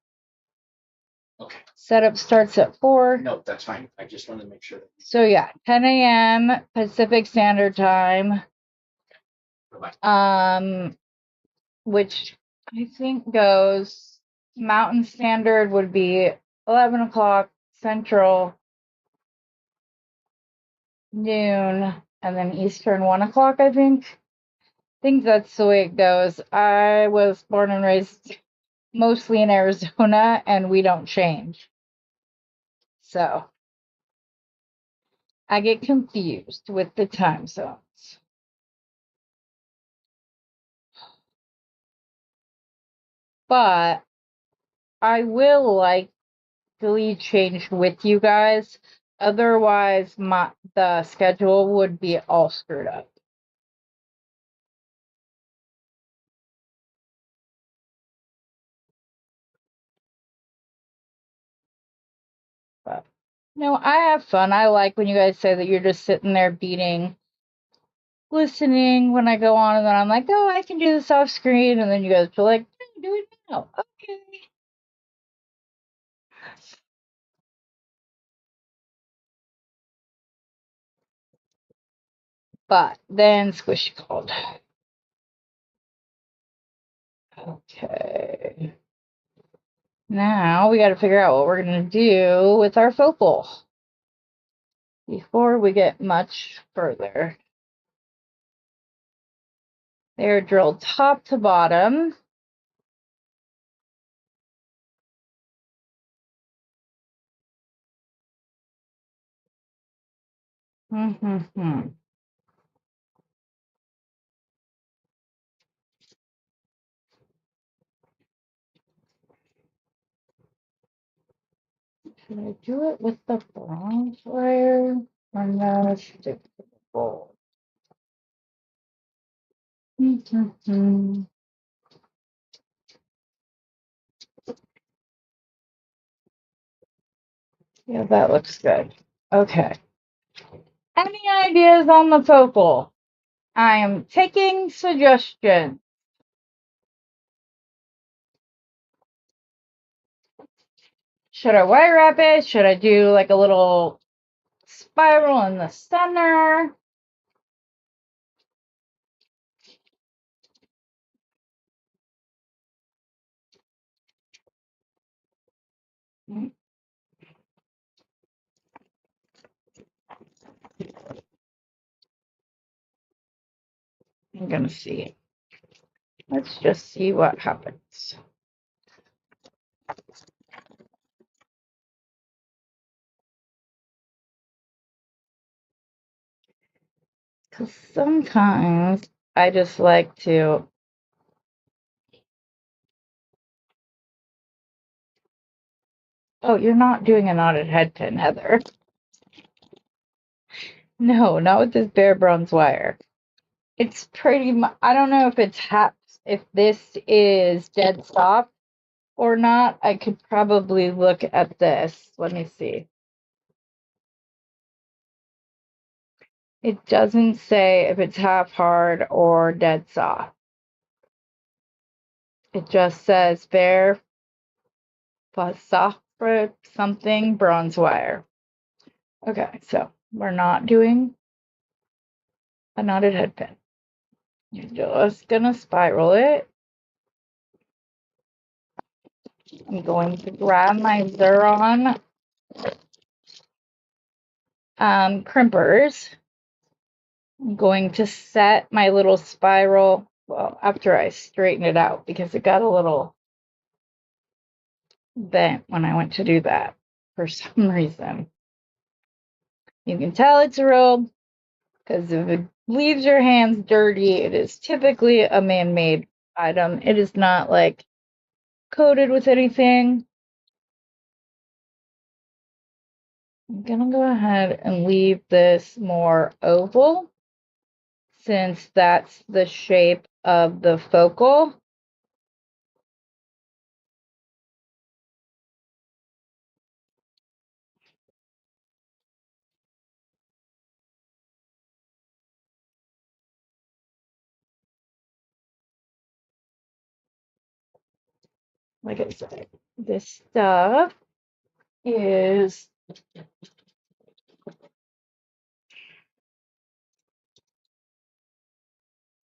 Okay, Setup starts at 4. no, that's fine. I just wanted to make sure. So yeah, 10 a.m. Pacific Standard Time. Bye-bye. Which I think goes Mountain Standard would be 11 o'clock Central, noon, and then Eastern 1 o'clock, I think. I think that's the way it goes. I was born and raised mostly in Arizona, and we don't change. So I get confused with the time zones. but I will likely change with you guys. Otherwise, the schedule would be all screwed up. But no, I have fun. I like when you guys say that you're just sitting there beading, listening when I go on, and then I'm like, oh, I can do this off screen, and then you guys are like, do it now. Okay. But then Squishy called. Okay. Now we got to figure out what we're going to do with our focal before we get much further. They're drilled top to bottom. Mm-hmm. Should I do it with the bronze wire or no? Stick with the gold. Mm-hmm. Yeah, that looks good. Okay. Any ideas on the focal? I am taking suggestions. Should I wire wrap it? Should I do like a little spiral in the center? I'm gonna see. Let's just see what happens. Because sometimes I just like to. Oh, you're not doing a knotted head pin, Heather. No, not with this bare bronze wire. It's pretty much. I don't know if it's if this is dead soft or not. I could probably look at this. Let me see. It doesn't say if it's half hard or dead soft. It just says bare phosphorus something bronze wire. Okay, so we're not doing a knotted head pin. You're just gonna spiral it. I'm going to grab my Xuron crimpers. I'm going to set my little spiral, well, after I straighten it out because it got a little bent when I went to do that for some reason. You can tell it's a robe because if it leaves your hands dirty, it is typically a man-made item. It is not like coated with anything. I'm gonna go ahead and leave this more oval since that's the shape of the focal. Like I said, this stuff is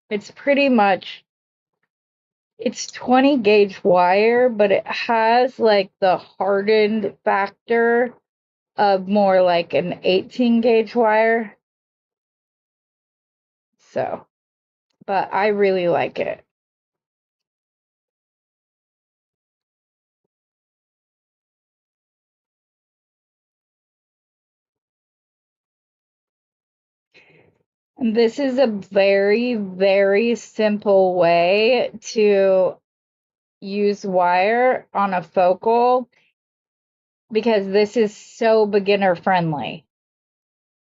it's pretty much it's 20 gauge wire, but it has like the hardened factor of more like an 18 gauge wire. So, but I really like it. And this is a very, very simple way to use wire on a focal because this is so beginner friendly.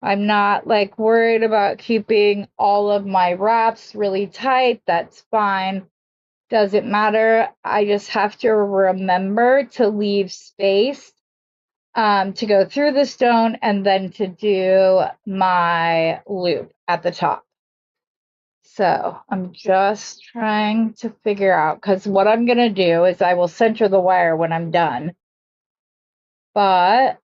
I'm not like worried about keeping all of my wraps really tight. That's fine. Doesn't matter. I just have to remember to leave space to go through the stone and then to do my loop at the top. So I'm just trying to figure out, because what I'm going to do is I will center the wire when I'm done. But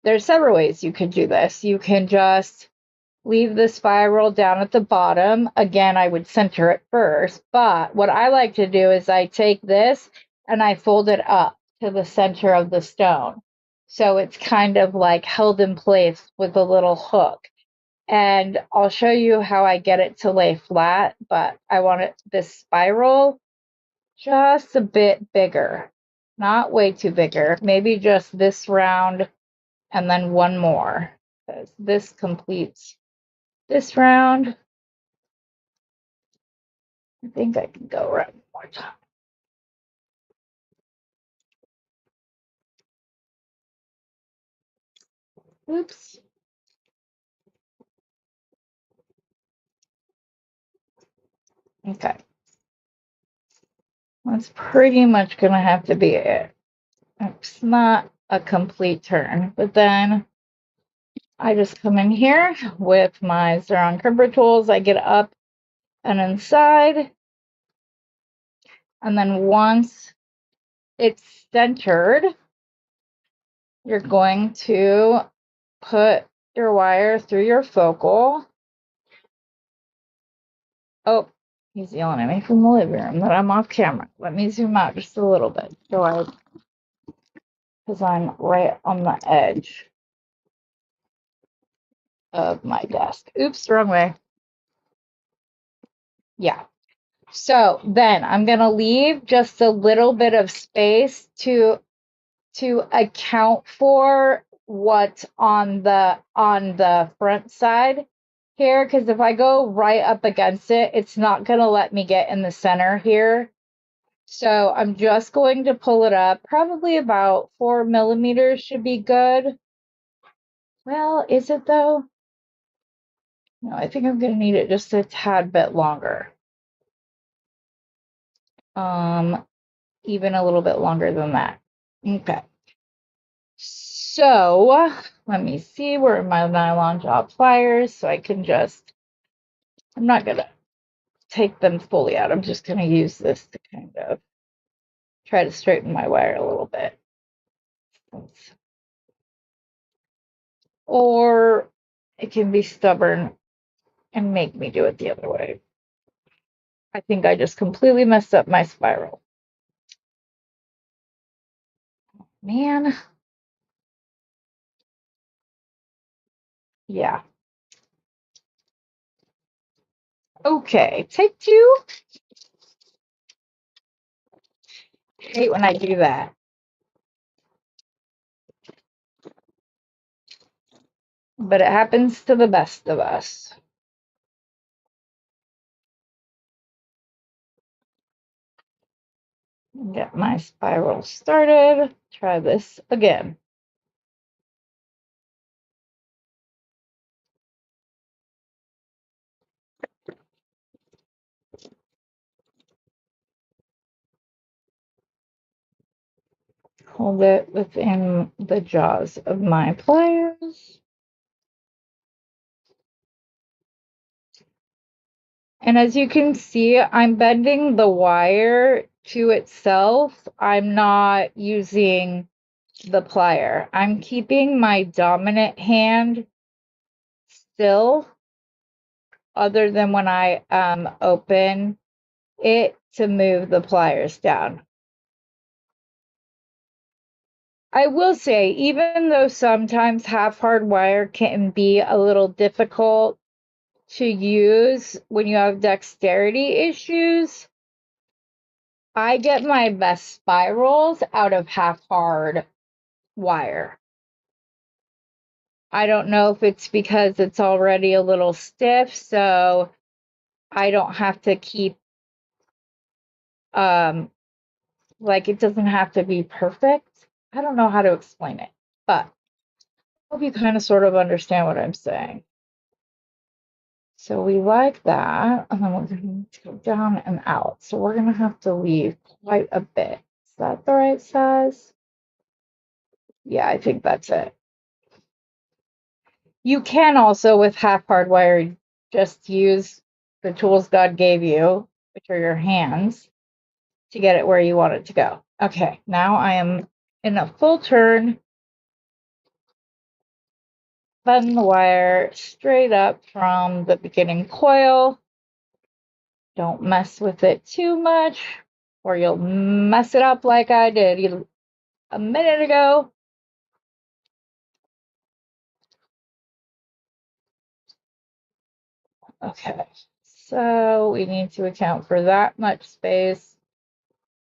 there's several ways you can do this. You can just leave the spiral down at the bottom. Again, I would center it first. But what I like to do is I take this and I fold it up to the center of the stone. So it's kind of like held in place with a little hook. And I'll show you how I get it to lay flat, but I want this spiral just a bit bigger, not way too bigger, maybe just this round and then one more, because this completes this round. I think I can go around one more time. Oops. Okay. That's pretty much going to have to be it. It's not a complete turn, but then I just come in here with my Xeron crimper tools. I get up and inside. And then once it's centered, you're going to put your wire through your focal. Oh, he's yelling at me from the living room that I'm off camera. Let me zoom out just a little bit. So because I'm right on the edge of my desk. Oops, wrong way. Yeah. So then I'm going to leave just a little bit of space to account for what's on the front side here, because if I go right up against it, it's not going to let me get in the center here. So I'm just going to pull it up. Probably about 4 millimeters should be good. Well, is it though? No, I think I'm going to need it just a tad bit longer. Even a little bit longer than that. Okay. So let me see where my nylon job pliers, so I can just, I'm not going to take them fully out. I'm just going to use this to kind of try to straighten my wire a little bit. Or it can be stubborn and make me do it the other way. I think I just completely messed up my spiral. Man. Yeah. Okay, take two. I hate when I do that. But it happens to the best of us. Get my spiral started. Try this again. Hold it within the jaws of my pliers. And as you can see, I'm bending the wire to itself. I'm not using the plier. I'm keeping my dominant hand still, other than when I open it to move the pliers down. I will say, even though sometimes half-hard wire can be a little difficult to use when you have dexterity issues, I get my best spirals out of half-hard wire. I don't know if it's because it's already a little stiff, so I don't have to keep Like, it doesn't have to be perfect. I don't know how to explain it, but I hope you kind of sort of understand what I'm saying. So we like that, and then we're going to go down and out. So we're going to have to leave quite a bit. Is that the right size? Yeah, I think that's it. You can also, with half hardwired, just use the tools God gave you, which are your hands, to get it where you want it to go. Okay, now I am in a full turn. Button the wire straight up from the beginning coil. Don't mess with it too much, or you'll mess it up like I did a minute ago. Okay, so we need to account for that much space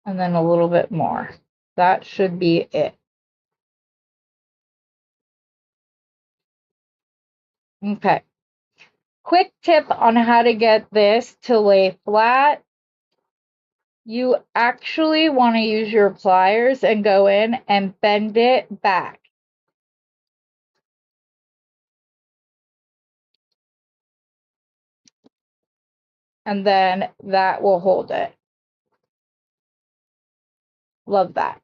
and then a little bit more. That should be it. Okay. Quick tip on how to get this to lay flat. You actually want to use your pliers and go in and bend it back. And then that will hold it. Love that.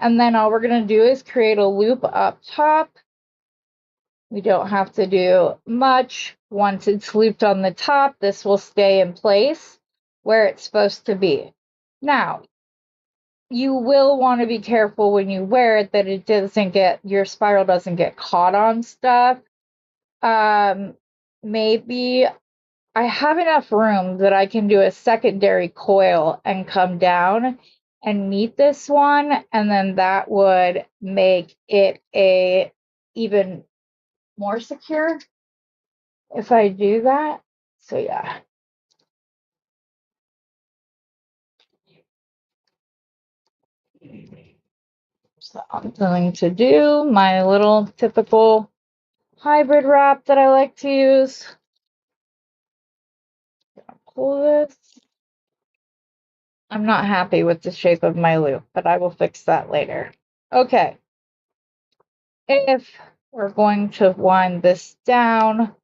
And then all we're going to do is create a loop up top. We don't have to do much. Once it's looped on the top, this will stay in place where it's supposed to be. Now, you will want to be careful when you wear it that it doesn't get, your spiral doesn't get caught on stuff. Maybe I have enough room that I can do a secondary coil and come down and meet this one, and then that would make it a even more secure if I do that. So yeah. So I'm going to do my little typical hybrid wrap that I like to use. Pull this. I'm not happy with the shape of my loop, but I will fix that later. Okay. If we're going to wind this down,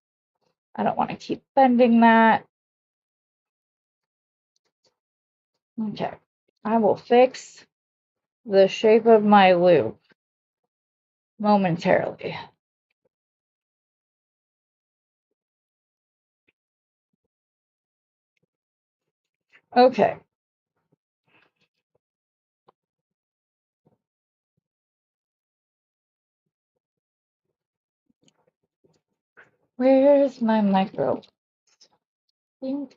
I don't want to keep bending that. Okay. I will fix the shape of my loop momentarily. Okay. Where's my micro? Do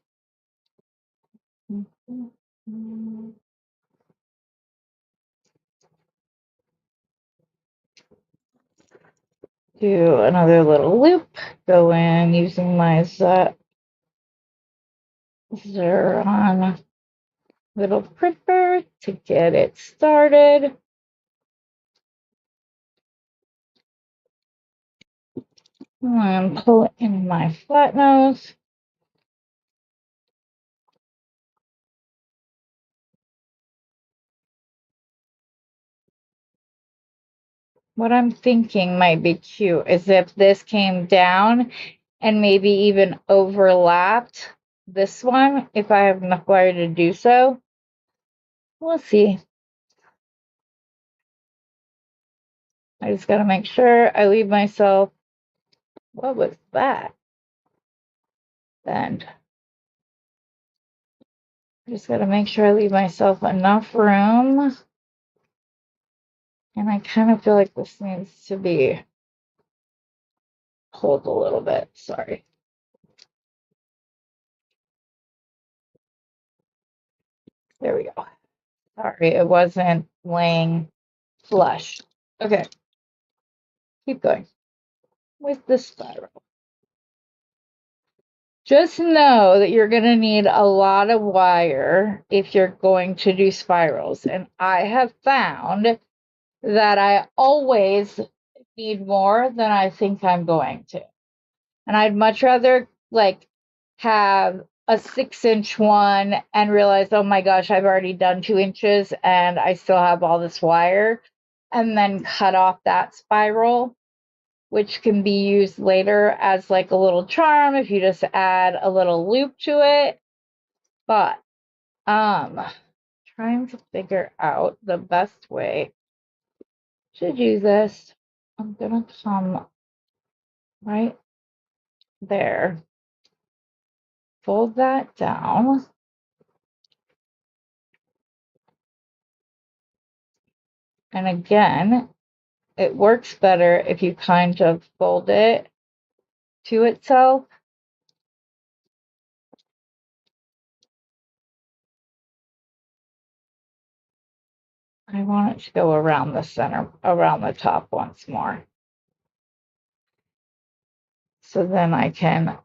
another little loop. Go in using my Zeron little printer to get it started. And pull in my flat nose. What I'm thinking might be cute is if this came down and maybe even overlapped this one, if I have enough wire to do so. We'll see. I just got to make sure I leave myself. What was that? Bend. I just got to make sure I leave myself enough room. And I kind of feel like this needs to be pulled a little bit. Sorry. There we go. Sorry, it wasn't laying flush. Okay. Keep going with the spiral. Just know that you're going to need a lot of wire if you're going to do spirals. And I have found that I always need more than I think I'm going to. And I'd much rather like have a 6-inch one and realized, oh my gosh, I've already done 2 inches and I still have all this wire, and then cut off that spiral, which can be used later as like a little charm if you just add a little loop to it. But trying to figure out the best way to do this. I'm gonna come right there, fold that down, and again, it works better if you kind of fold it to itself. I want it to go around the center, around the top once more. So then I can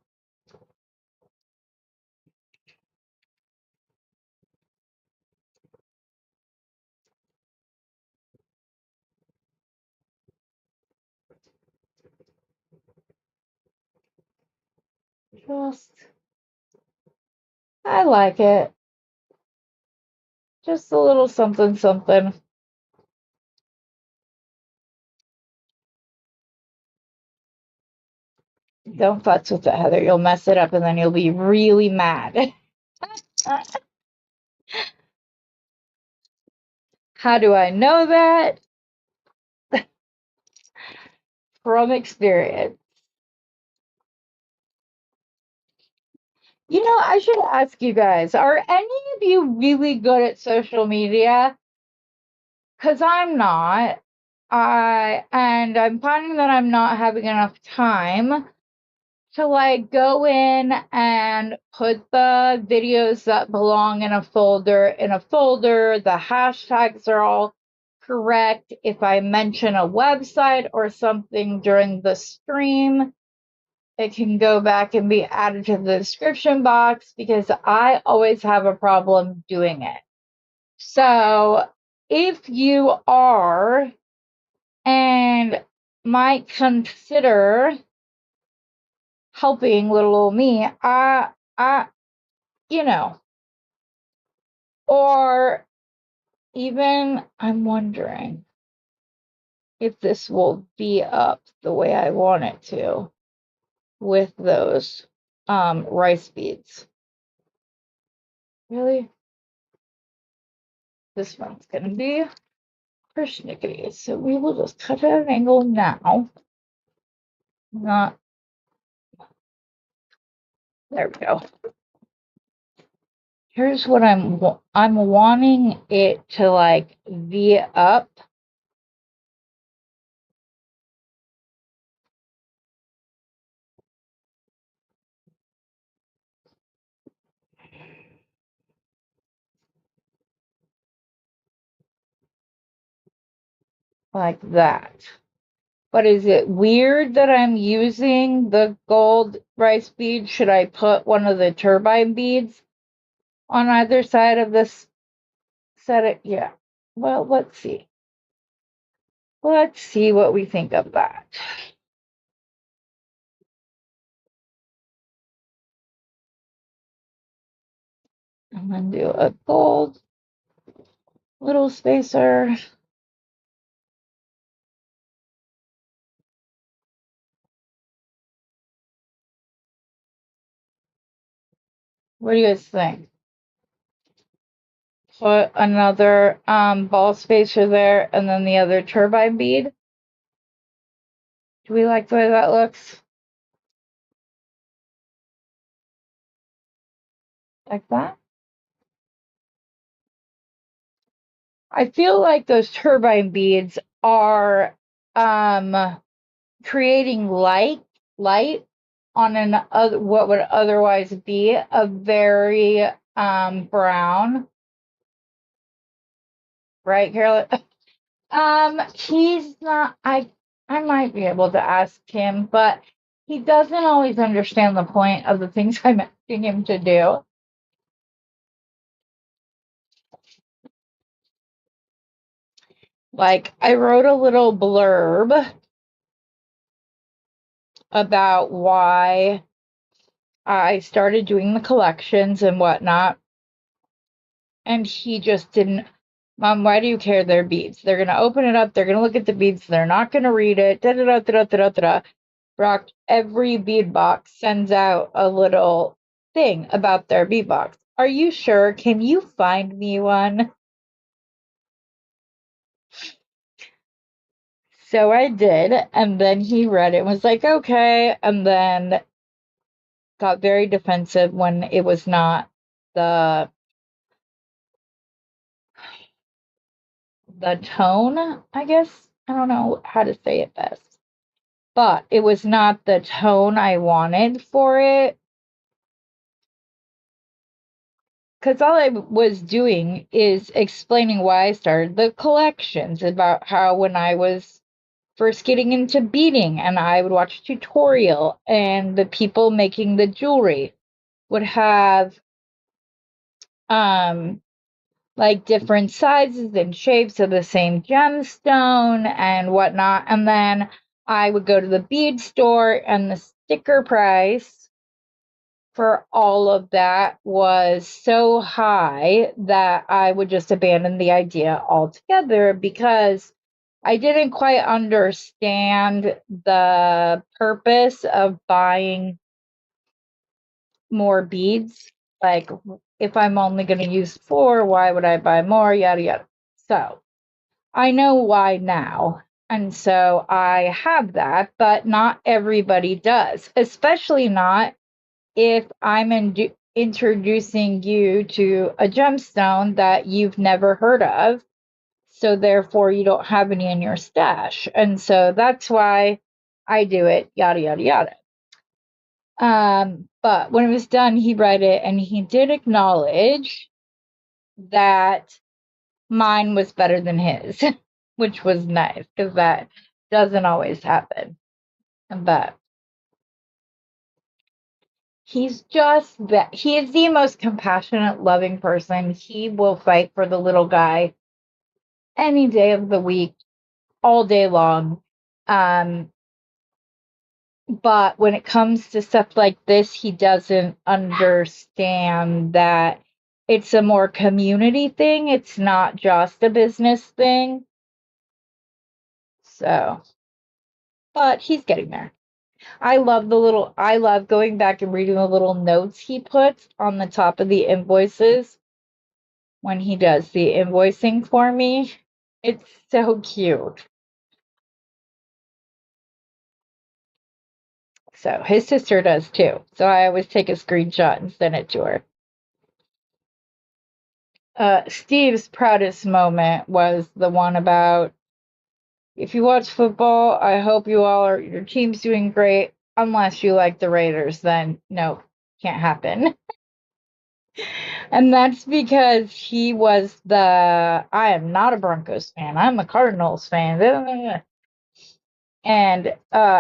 just, I like it. Just a little something, something. Don't futz with it, Heather. You'll mess it up and then you'll be really mad. How do I know that? From experience. You know, I should ask you guys, are any of you really good at social media? Because I'm not. And I'm finding that I'm not having enough time to like go in and put the videos that belong in a folder. The hashtags are all correct. If I mention a website or something during the stream, it can go back and be added to the description box because I always have a problem doing it. So if you are and might consider helping little old me, you know, or even I'm wondering if this will be up the way I want it to with those rice beads. Really? This one's gonna be persnickety, so we will just cut at an angle now. Not there we go. Here's what I'm wanting it to like V up. Like that. But is it weird that I'm using the gold rice bead? Should I put one of the turbine beads on either side of this set? It, yeah. Well, let's see. Let's see what we think of that. I'm gonna do a gold little spacer. What do you guys think? Put another ball spacer there and then the other turbine bead. Do we like the way that looks? Like that? I feel like those turbine beads are creating light on an what would otherwise be a very brown, right, Carolyn? He's not. I might be able to ask him, but he doesn't always understand the point of the things I'm asking him to do. Like, I wrote a little blurb about why I started doing the collections and whatnot, and he just didn't. Mom, why do you care? They're beads. They're gonna open it up. They're gonna look at the beads. They're not gonna read it. Da da da da da da da. Brock, every bead box sends out a little thing about their bead box. Are you sure? Can you find me one? So I did, and then he read it and was like, okay, and then got very defensive when it was not the tone, I guess. I don't know how to say it best. But it was not the tone I wanted for it. Because all I was doing is explaining why I started the collections, about how when I was first getting into beading and I would watch a tutorial and the people making the jewelry would have like different sizes and shapes of the same gemstone and whatnot. And then I would go to the bead store, and the sticker price for all of that was so high that I would just abandon the idea altogether, because I didn't quite understand the purpose of buying more beads. Like, if I'm only going to use 4, why would I buy more? Yada, yada. So I know why now. And so I have that, but not everybody does, especially not if I'm introducing you to a gemstone that you've never heard of. So therefore, you don't have any in your stash. And so that's why I do it, yada, yada, yada. But when it was done, he read it and he did acknowledge that mine was better than his, which was nice because that doesn't always happen. But he's just that he is the most compassionate, loving person. He will fight for the little guy any day of the week, all day long. Um, But when it comes to stuff like this, he doesn't understand that it's a more community thing. It's not just a business thing. So, but he's getting there. I love going back and reading the little notes he puts on the top of the invoices when he does the invoicing for me. It's so cute. So his sister does too. So I always take a screenshot and send it to her. Steve's proudest moment was the one about, if you watch football, I hope your team's doing great. Unless you like the Raiders, then no, can't happen. And that's because he was I am not a Broncos fan. I'm a Cardinals fan. And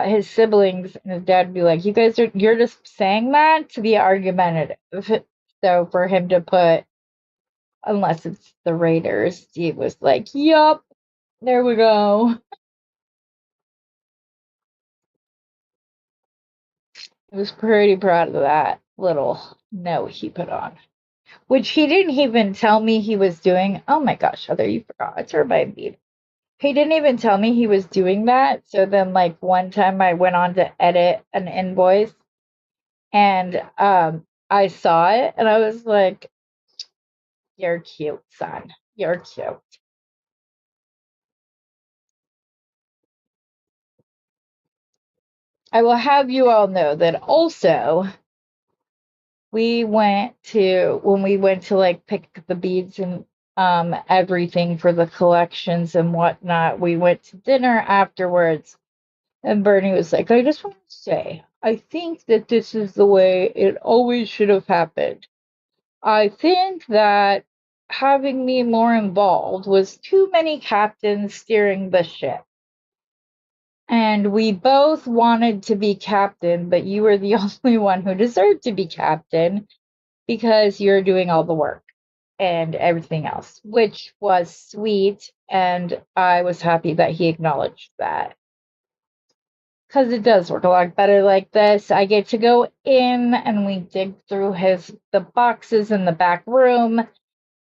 his siblings and his dad would be like, you're just saying that to be argumentative. So for him to put, unless it's the Raiders, Steve was like, yup, there we go. I was pretty proud of that little note he put on, which he didn't even tell me he was doing. Oh my gosh, Heather, you forgot. It's her by bead. He didn't even tell me he was doing that. So then, like, one time I went on to edit an invoice and I saw it and I was like, you're cute, son. You're cute. I will have you all know that also when we went to like pick the beads and everything for the collections and whatnot, we went to dinner afterwards, and Bernie was like, I just want to say, I think that this is the way it always should have happened. I think that having me more involved was too many captains steering the ship. And we both wanted to be captain, but you were the only one who deserved to be captain because you're doing all the work and everything else, which was sweet. And I was happy that he acknowledged that. because it does work a lot better like this. I get to go in and we dig through the boxes in the back room,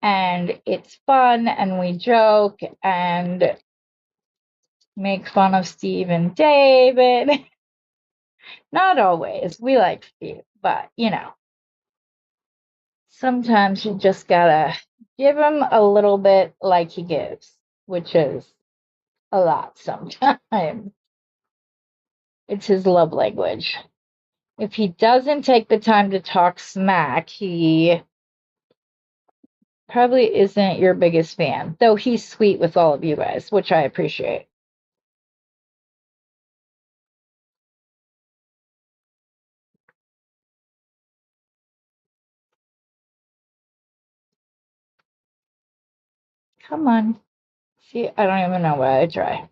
and it's fun, and we joke and make fun of Steve and David. Not always. We like Steve, but sometimes you just gotta give him a little bit like he gives, which is a lot sometimes. It's his love language. If he doesn't take the time to talk smack, he probably isn't your biggest fan, though he's sweet with all of you guys, which I appreciate. Come on. See, I don't even know why I try.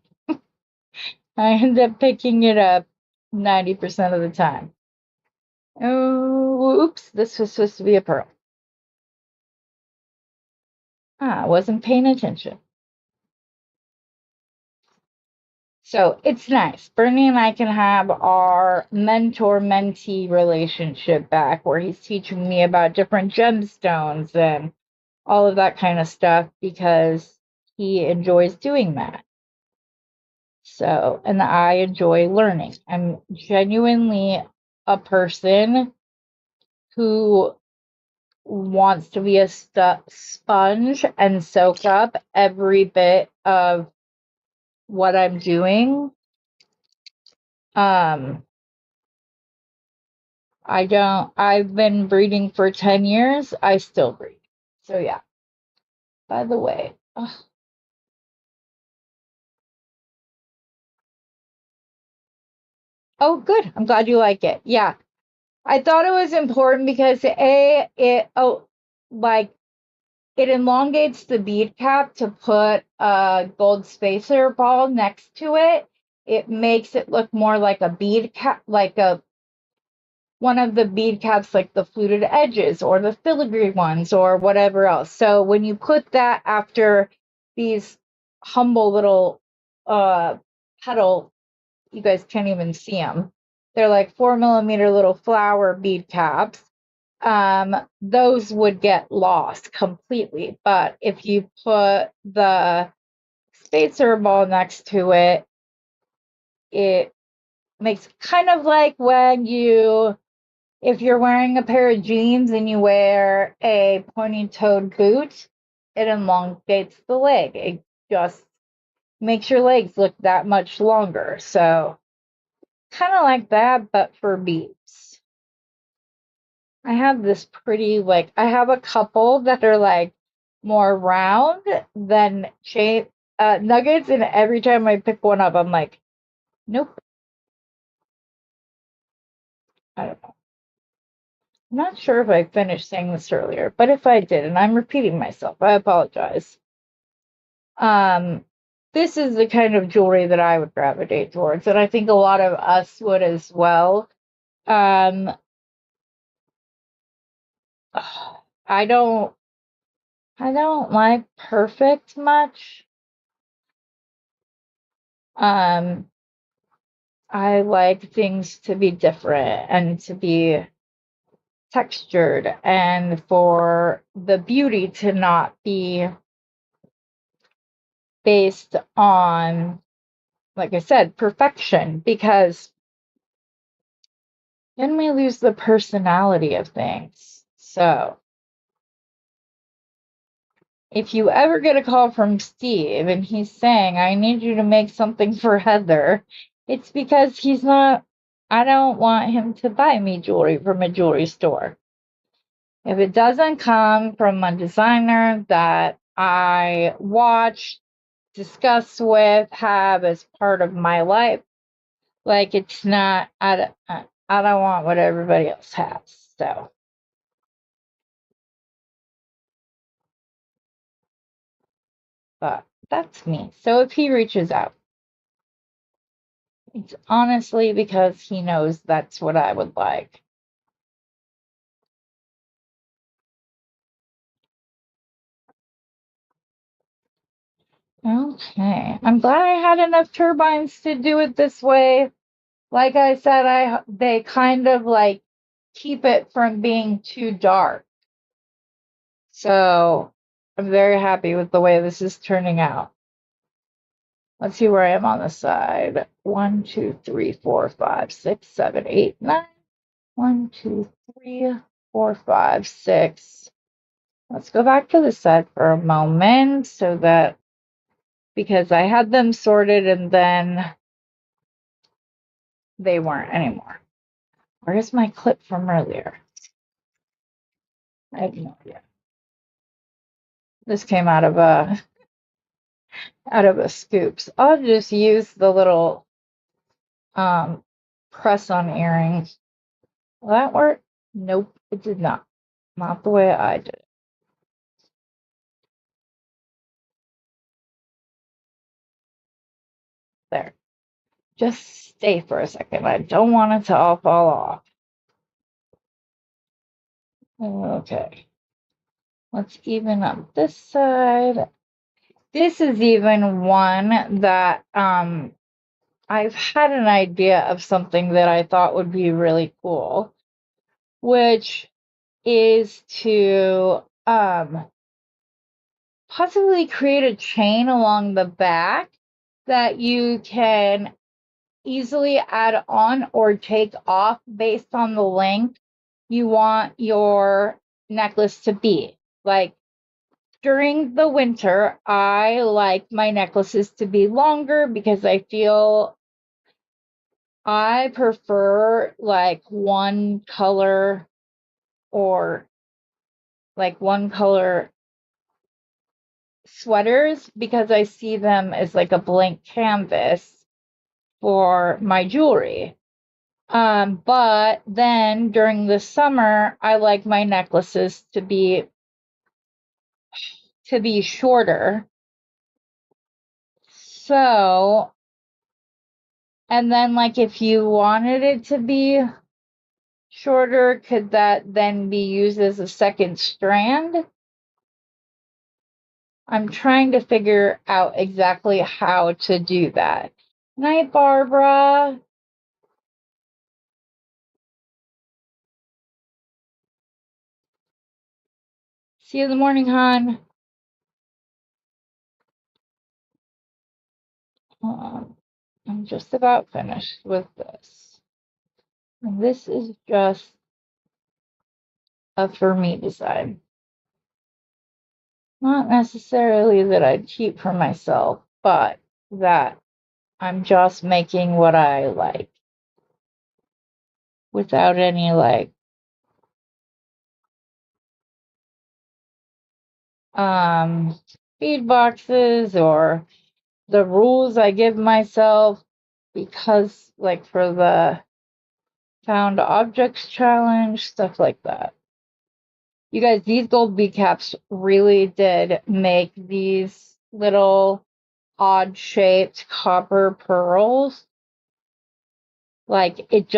I end up picking it up 90% of the time. Oh, oops, this was supposed to be a pearl. I wasn't paying attention. So it's nice. Bernie and I can have our mentor-mentee relationship back where he's teaching me about different gemstones and all of that kind of stuff because he enjoys doing that. So, and I enjoy learning. I'm genuinely a person who wants to be a sponge and soak up every bit of what I'm doing. I've been breeding for 10 years. I still breed. So yeah. By the way, oh good. I'm glad you like it. Yeah. I thought it was important because like it elongates the bead cap to put a gold spacer ball next to it. It makes it look more like a bead cap, like one of the bead caps, like the fluted edges or the filigree ones or whatever else. So when you put that after these humble little petal, you guys can't even see them. They're like 4mm little flower bead caps. Those would get lost completely. But if you put the spacer ball next to it, it makes kind of like when if you're wearing a pair of jeans and you wear a pointy-toed boot, it elongates the leg. It just makes your legs look that much longer. So kind of like that, but for beads. I have this pretty, I have a couple that are like more round than nuggets, and every time I pick one up, I'm like, nope. I don't know. I'm not sure if I finished saying this earlier, but if I did, and I'm repeating myself, I apologize. This is the kind of jewelry that I would gravitate towards, and I think a lot of us would as well. I don't like perfect much. I like things to be different and to be textured and for the beauty to not be based on, like I said, perfection, because then we lose the personality of things. So if you ever get a call from Steve and he's saying, I need you to make something for Heather, it's because I don't want him to buy me jewelry from a jewelry store. If it doesn't come from a designer that I watch, discuss with, have as part of my life, it's not, I don't want what everybody else has. So. But that's me. So if he reaches out, it's honestly because he knows that's what I would like. Okay. I'm glad I had enough turbines to do it this way. Like I said, they kind of like keep it from being too dark. So I'm very happy with the way this is turning out. Let's see where I am on the side. 1, 2, 3, 4, 5, 6, 7, 8, 9. 1, 2, 3, 4, 5, 6. Let's go back to the side for a moment so that because I had them sorted and then they weren't anymore. Where's my clip from earlier? I have no idea. This came out of a scoops. I'll just use the little press on earrings. Will that work? Nope, it did not. Not the way I did it. There. Just stay for a second. I don't want it to all fall off. Okay. Let's even up this side. This is even one that I've had an idea of something that I thought would be really cool, which is to possibly create a chain along the back that you can easily add on or take off based on the length you want your necklace to be. Like during the winter, I like my necklaces to be longer because I feel I prefer like one color or like one color sweaters because I see them as like a blank canvas for my jewelry. But then during the summer, I like my necklaces to be shorter. So, and then like if you wanted it to be shorter, could that then be used as a second strand? I'm trying to figure out exactly how to do that. Night, Barbara. See you in the morning, hon. I'm just about finished with this. And this is just a for me design. Not necessarily that I'd keep for myself, but that I'm just making what I like without any like feed boxes or the rules I give myself because like for the found objects challenge, stuff like that. You guys, these gold bead caps really did make these little odd shaped copper pearls. Like it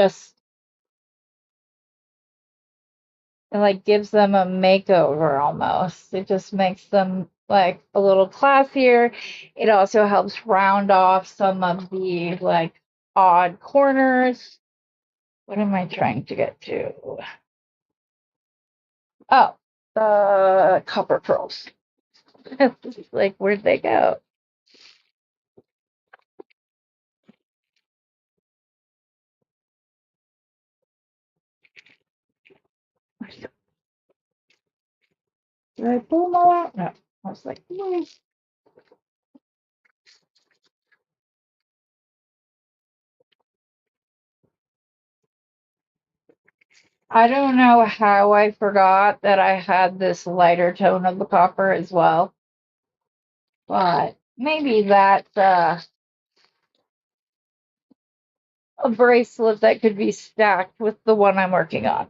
like gives them a makeover almost. It just makes them like a little classier. It also helps round off some of the like odd corners. What am I trying to get to? Oh, the copper pearls. Like, where'd they go? Did I pull them all out? No. I was like, no. I don't know how I forgot that I had this lighter tone of the copper as well. But maybe that's a bracelet that could be stacked with the one I'm working on.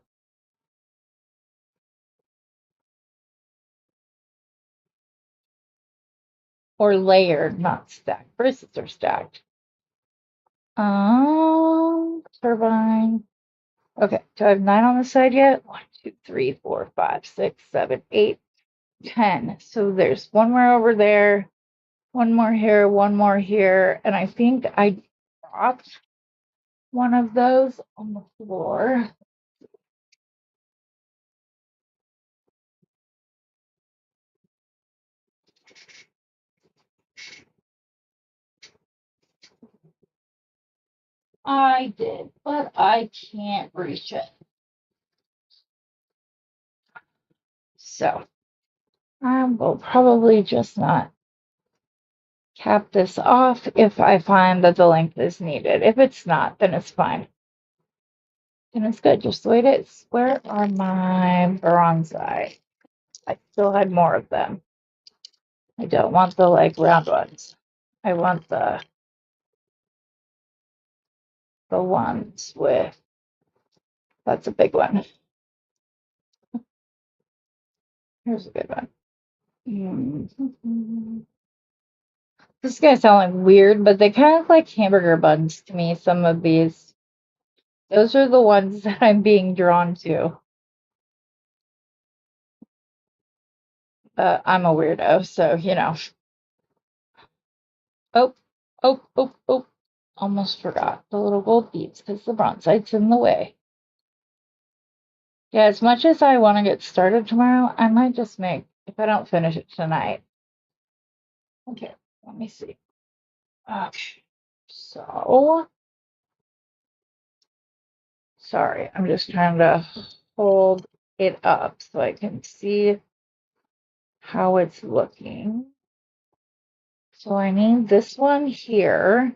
Or layered, not stacked. Bracelets are stacked. Turbine. Okay, do I have 9 on the side yet? 1, 2, 3, 4, 5, 6, 7, 8, 10. So there's one more over there, one more here, one more here, and I think I dropped one of those on the floor. I did, but I can't reach it. So I will probably just not cap this off if I find that the length is needed. If it's not, then it's fine. And it's good, just the way it is. Where are my bronzai? I still had more of them. I don't want the like round ones. I want the ones with, that's a big one. Here's a good one. This is gonna sound like weird, but they kind of look like hamburger buns to me, some of these. Those are the ones that I'm being drawn to. I'm a weirdo, so you know. Oh, oh, oh, oh. Almost forgot the little gold beads because the bronzite's in the way. Yeah, as much as I want to get started tomorrow, I might just make, if I don't finish it tonight. Okay, let me see. Okay, so, sorry, I'm just trying to hold it up so I can see how it's looking. So I need this one here,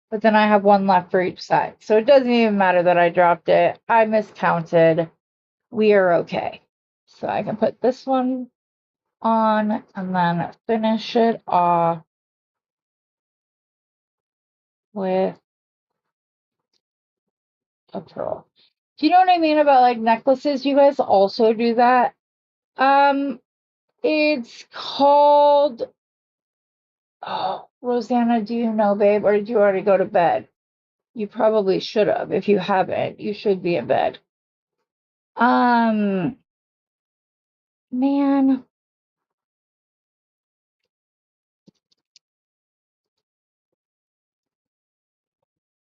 but then I have one left for each side. So it doesn't even matter that I dropped it. I miscounted. We are okay. So I can put this one on and then finish it off with a pearl. Do you know what I mean about like necklaces? You guys also do that? It's called, oh, Rosanna, do you know, babe? Or did you already go to bed? You probably should have. If you haven't, you should be in bed. Man.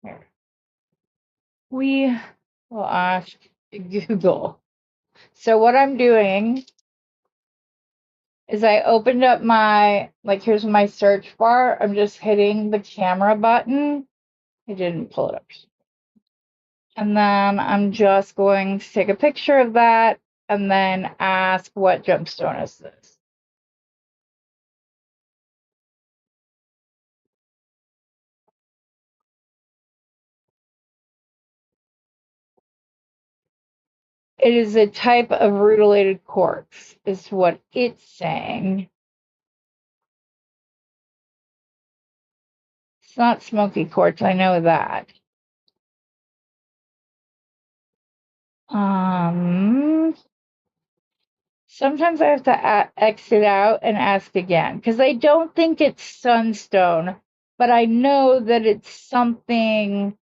Here. We will ask Google. So what I'm doing is I opened up my, like, here's my search bar. I'm just hitting the camera button. I didn't pull it up. And then I'm just going to take a picture of that and then ask what gemstone is this. It is a type of rutilated quartz, is what it's saying. It's not smoky quartz, I know that. Sometimes I have to exit out and ask again because I don't think it's sunstone, but I know that it's something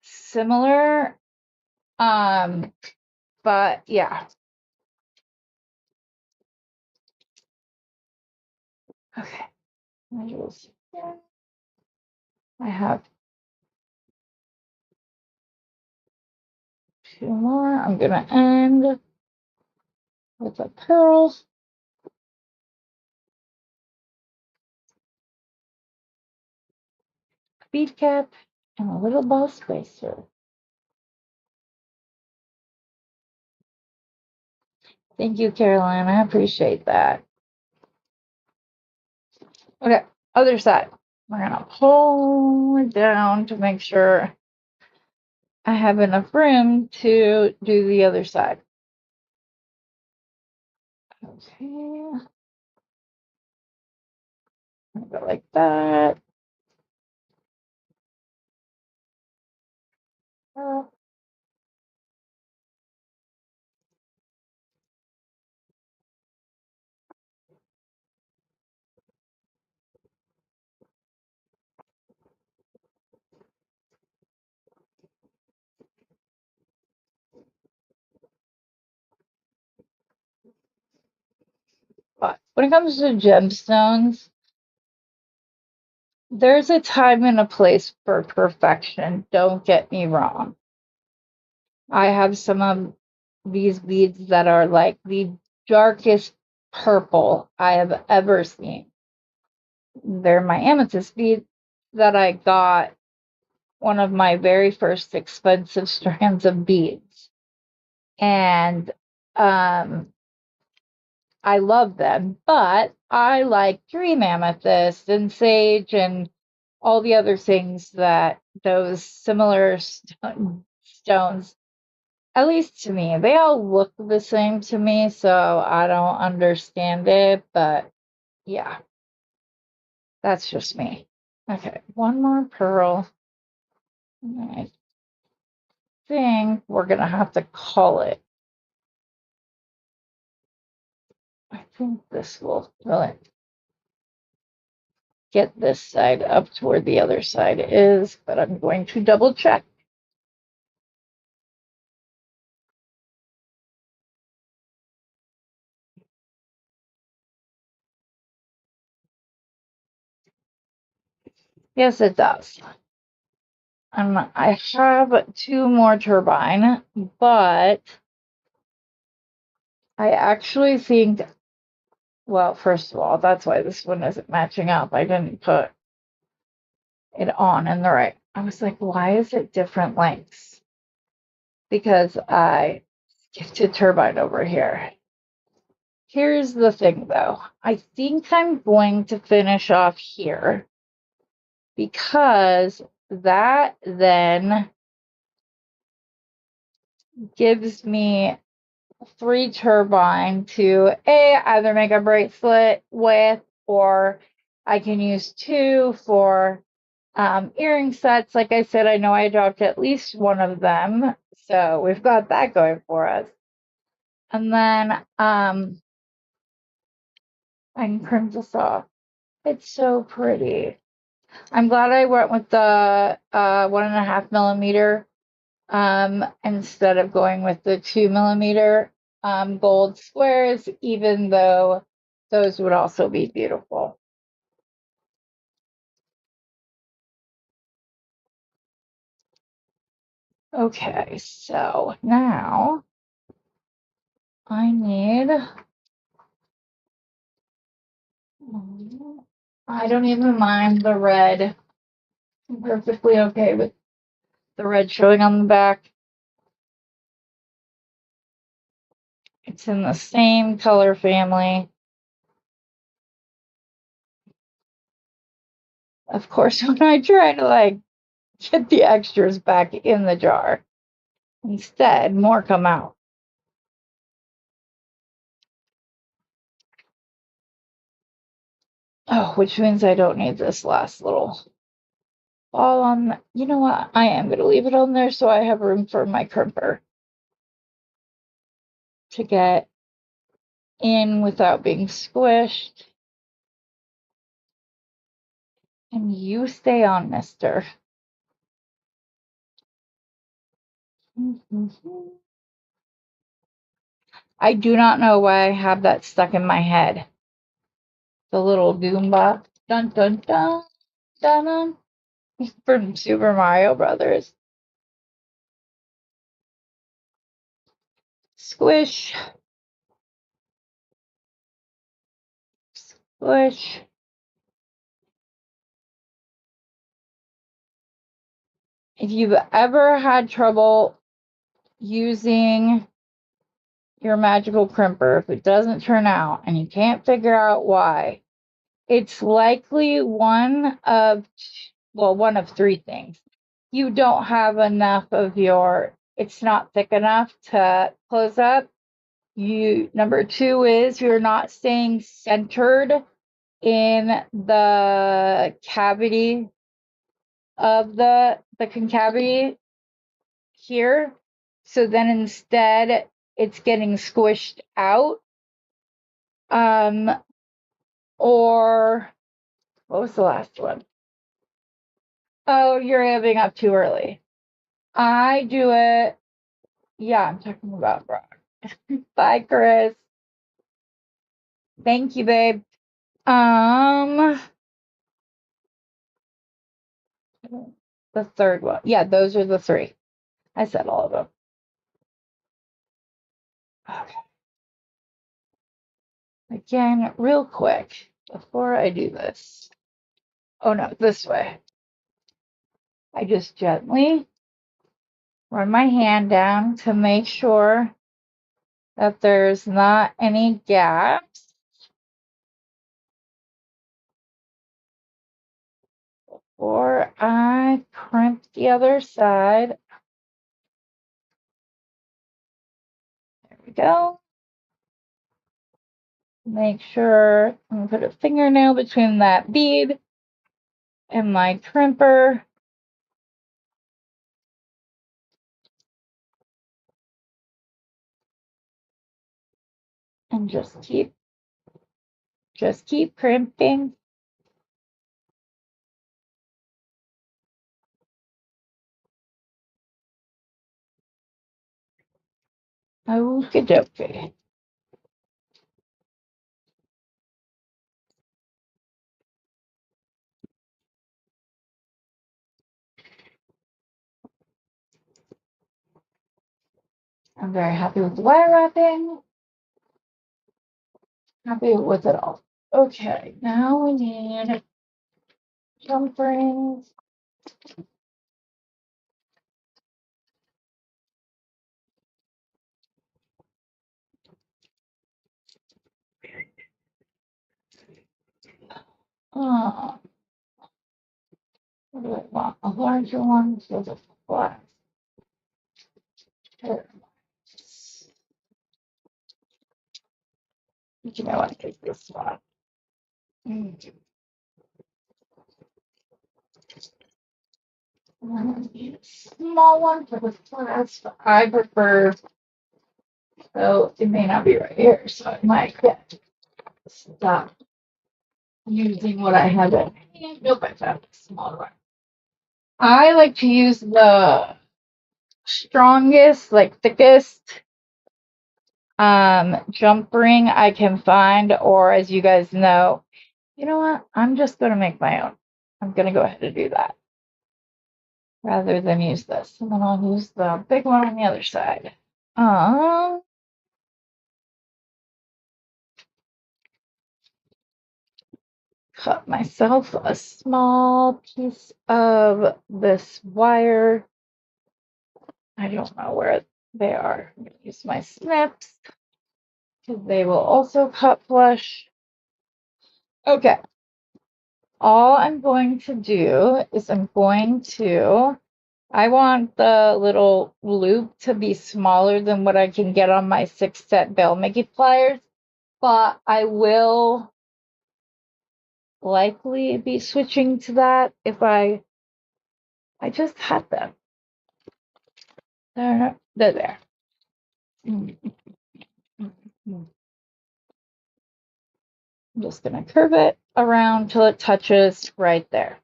similar. But yeah. Okay. I have two more. I'm gonna end with a pearl. Bead cap and a little ball spacer. Thank you, Caroline. I appreciate that. Okay, other side. We're gonna pull it down to make sure I have enough room to do the other side. Okay. Go like that. But when it comes to gemstones, There's a time and a place for perfection. Don't get me wrong. I have some of these beads that are like the darkest purple I have ever seen. They're my amethyst beads that I got one of my very first expensive strands of beads. And I love them, but I like dream amethyst and sage and all the other things that those similar stones, at least to me, they all look the same to me, so I don't understand it, but yeah, that's just me. Okay, one more pearl. I think we're gonna have to call it. I think this will really get this side up to where the other side is, but I'm going to double check. Yes, it does. I have two more turbine, but I actually think, well, first of all, that's why this one isn't matching up. I didn't put it on in the right. I was like, why is it different lengths? Because I skipped turbine over here. Here's the thing though. I think I'm going to finish off here because that then gives me 3 turbine to either make a bracelet with, or I can use 2 for earring sets. Like I said, I know I dropped at least one of them, so we've got that going for us. And then I can crimp this off. It's so pretty. I'm glad I went with the 1.5 millimeter instead of going with the 2 millimeter gold squares, even though those would also be beautiful. Okay, so now I need, I don't even mind the red. I'm perfectly okay with the red showing on the back. It's in the same color family. Of course, when I try to like get the extras back in the jar, instead, more come out. Oh, which means I don't need this last little ball on. You know what? I am going to leave it on there so I have room for my crimper to get in without being squished. And you stay on, mister. I do not know why I have that stuck in my head. The little Goomba. Dun dun dun dun dun. From Super Mario Brothers. Squish. Squish. If you've ever had trouble using your magical crimper, if it doesn't turn out and you can't figure out why, it's likely one of 3 things. You don't have enough of it's not thick enough to close up. Number 2 is you're not staying centered in the cavity of the concavity here. So then instead it's getting squished out. Or what was the last one? Oh, you're giving up too early. I do it. Yeah, I'm talking about Brock. Bye, Chris. Thank you, babe. The third one. Yeah, those are the three. I said all of them. Okay. Again, real quick, before I do this. Oh no, this way. I just gently run my hand down to make sure that there's not any gaps. Or I crimp the other side. There we go. Make sure I'm gonna put a fingernail between that bead and my crimper. And just keep crimping. Okie dokie. I'm very happy with the wire wrapping. Happy with it all. Okay, now we need jump rings. What do I want? A larger one for the flat. You know, I take this one. Small one for the flats. I prefer, so it may not be right here, so I might stop using what I have in hand. Nope, I found a small one. I like to use the strongest, like thickest jump ring I can find, or as you guys know, you know what? I'm just gonna make my own. I'm gonna go ahead and do that rather than use this. And then I'll use the big one on the other side. Cut myself a small piece of this wire. I don't know where they are. I'm gonna use my snips because they will also cut flush. Okay. All I'm going to do is I want the little loop to be smaller than what I can get on my 6-set bail making pliers, but I will likely be switching to that if I just had them. They're there. I'm just gonna curve it around till it touches right there.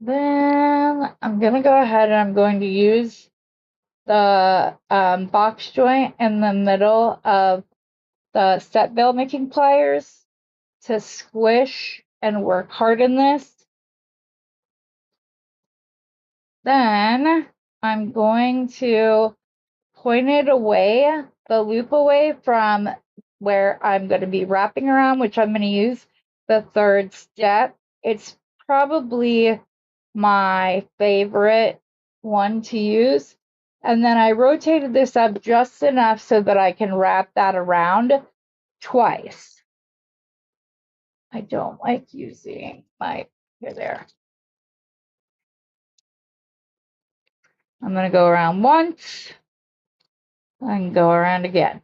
Then I'm gonna go ahead and I'm going to use the box joint in the middle of the set bail making pliers to squish and work hard in this. Then I'm going to point it away, the loop away from where I'm going to be wrapping around, which I'm going to use the third step. It's probably my favorite one to use. And then I rotated this up just enough so that I can wrap that around twice. I don't like using my, there. I'm going to go around once and go around again.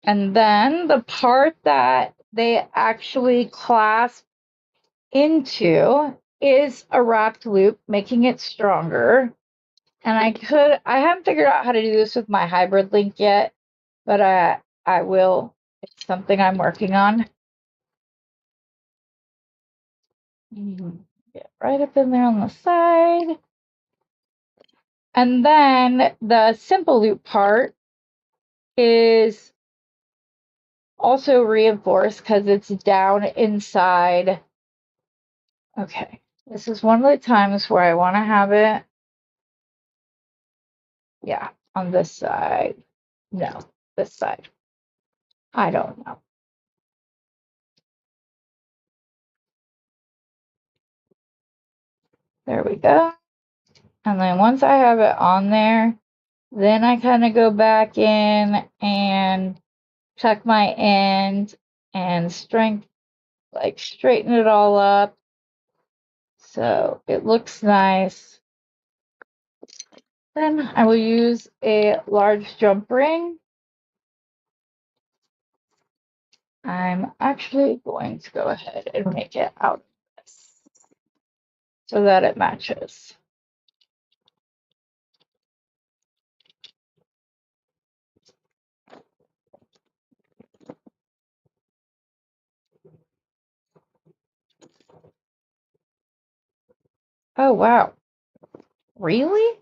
And then the part that they actually clasp into is a wrapped loop, making it stronger. And I haven't figured out how to do this with my hybrid link yet, but I will. It's something I'm working on. Get right up in there on the side. And then the simple loop part is also reinforced because it's down inside. Okay, This is one of the times where I want to have it. Yeah, on this side. No, this side. I don't know. There we go. And then once I have it on there, then I kind of go back in and check my end and straighten it all up so it looks nice. Then I will use a large jump ring. I'm actually going to go ahead and make it out of this so that it matches. Oh, wow. Really?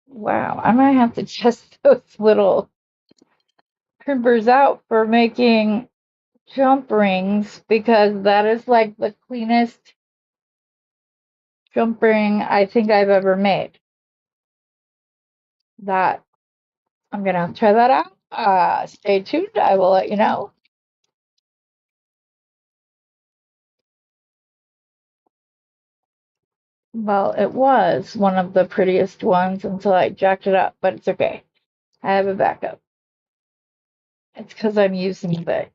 Wow. I might have to test those little crimpers out for making jump rings because that is like the cleanest jump ring I think I've ever made. That I'm gonna have to try that out. Stay tuned. I will let you know. Well, it was one of the prettiest ones until I jacked it up, but it's okay. I have a backup. It's because I'm using the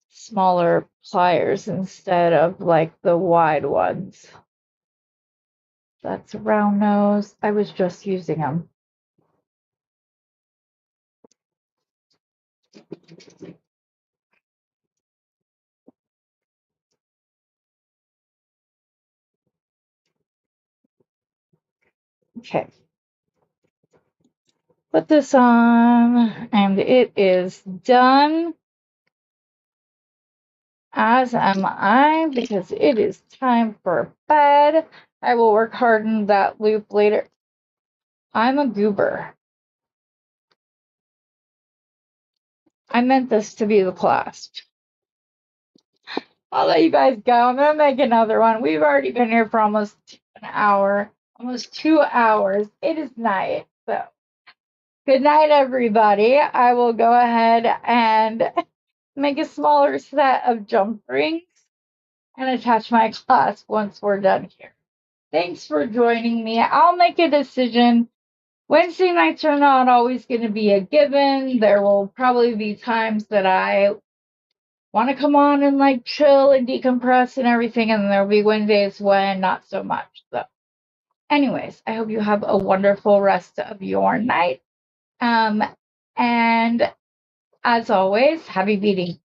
smaller pliers instead of like the wide ones. That's a round nose. I was just using them. Okay. Put this on, and it is done. As am I, because it is time for bed. I will work hard in that loop later. I'm a goober. I meant this to be the clasp. I'll let you guys go. I'm gonna make another one. We've already been here for almost an hour, almost 2 hours. It is night, so good night, everybody. I will go ahead and make a smaller set of jump rings and attach my clasp once we're done here. Thanks for joining me. I'll make a decision. Wednesday nights are not always going to be a given. There will probably be times that I want to come on and like chill and decompress and everything, and there'll be Wednesdays when not so much. So, anyways, I hope you have a wonderful rest of your night. And as always, happy beading.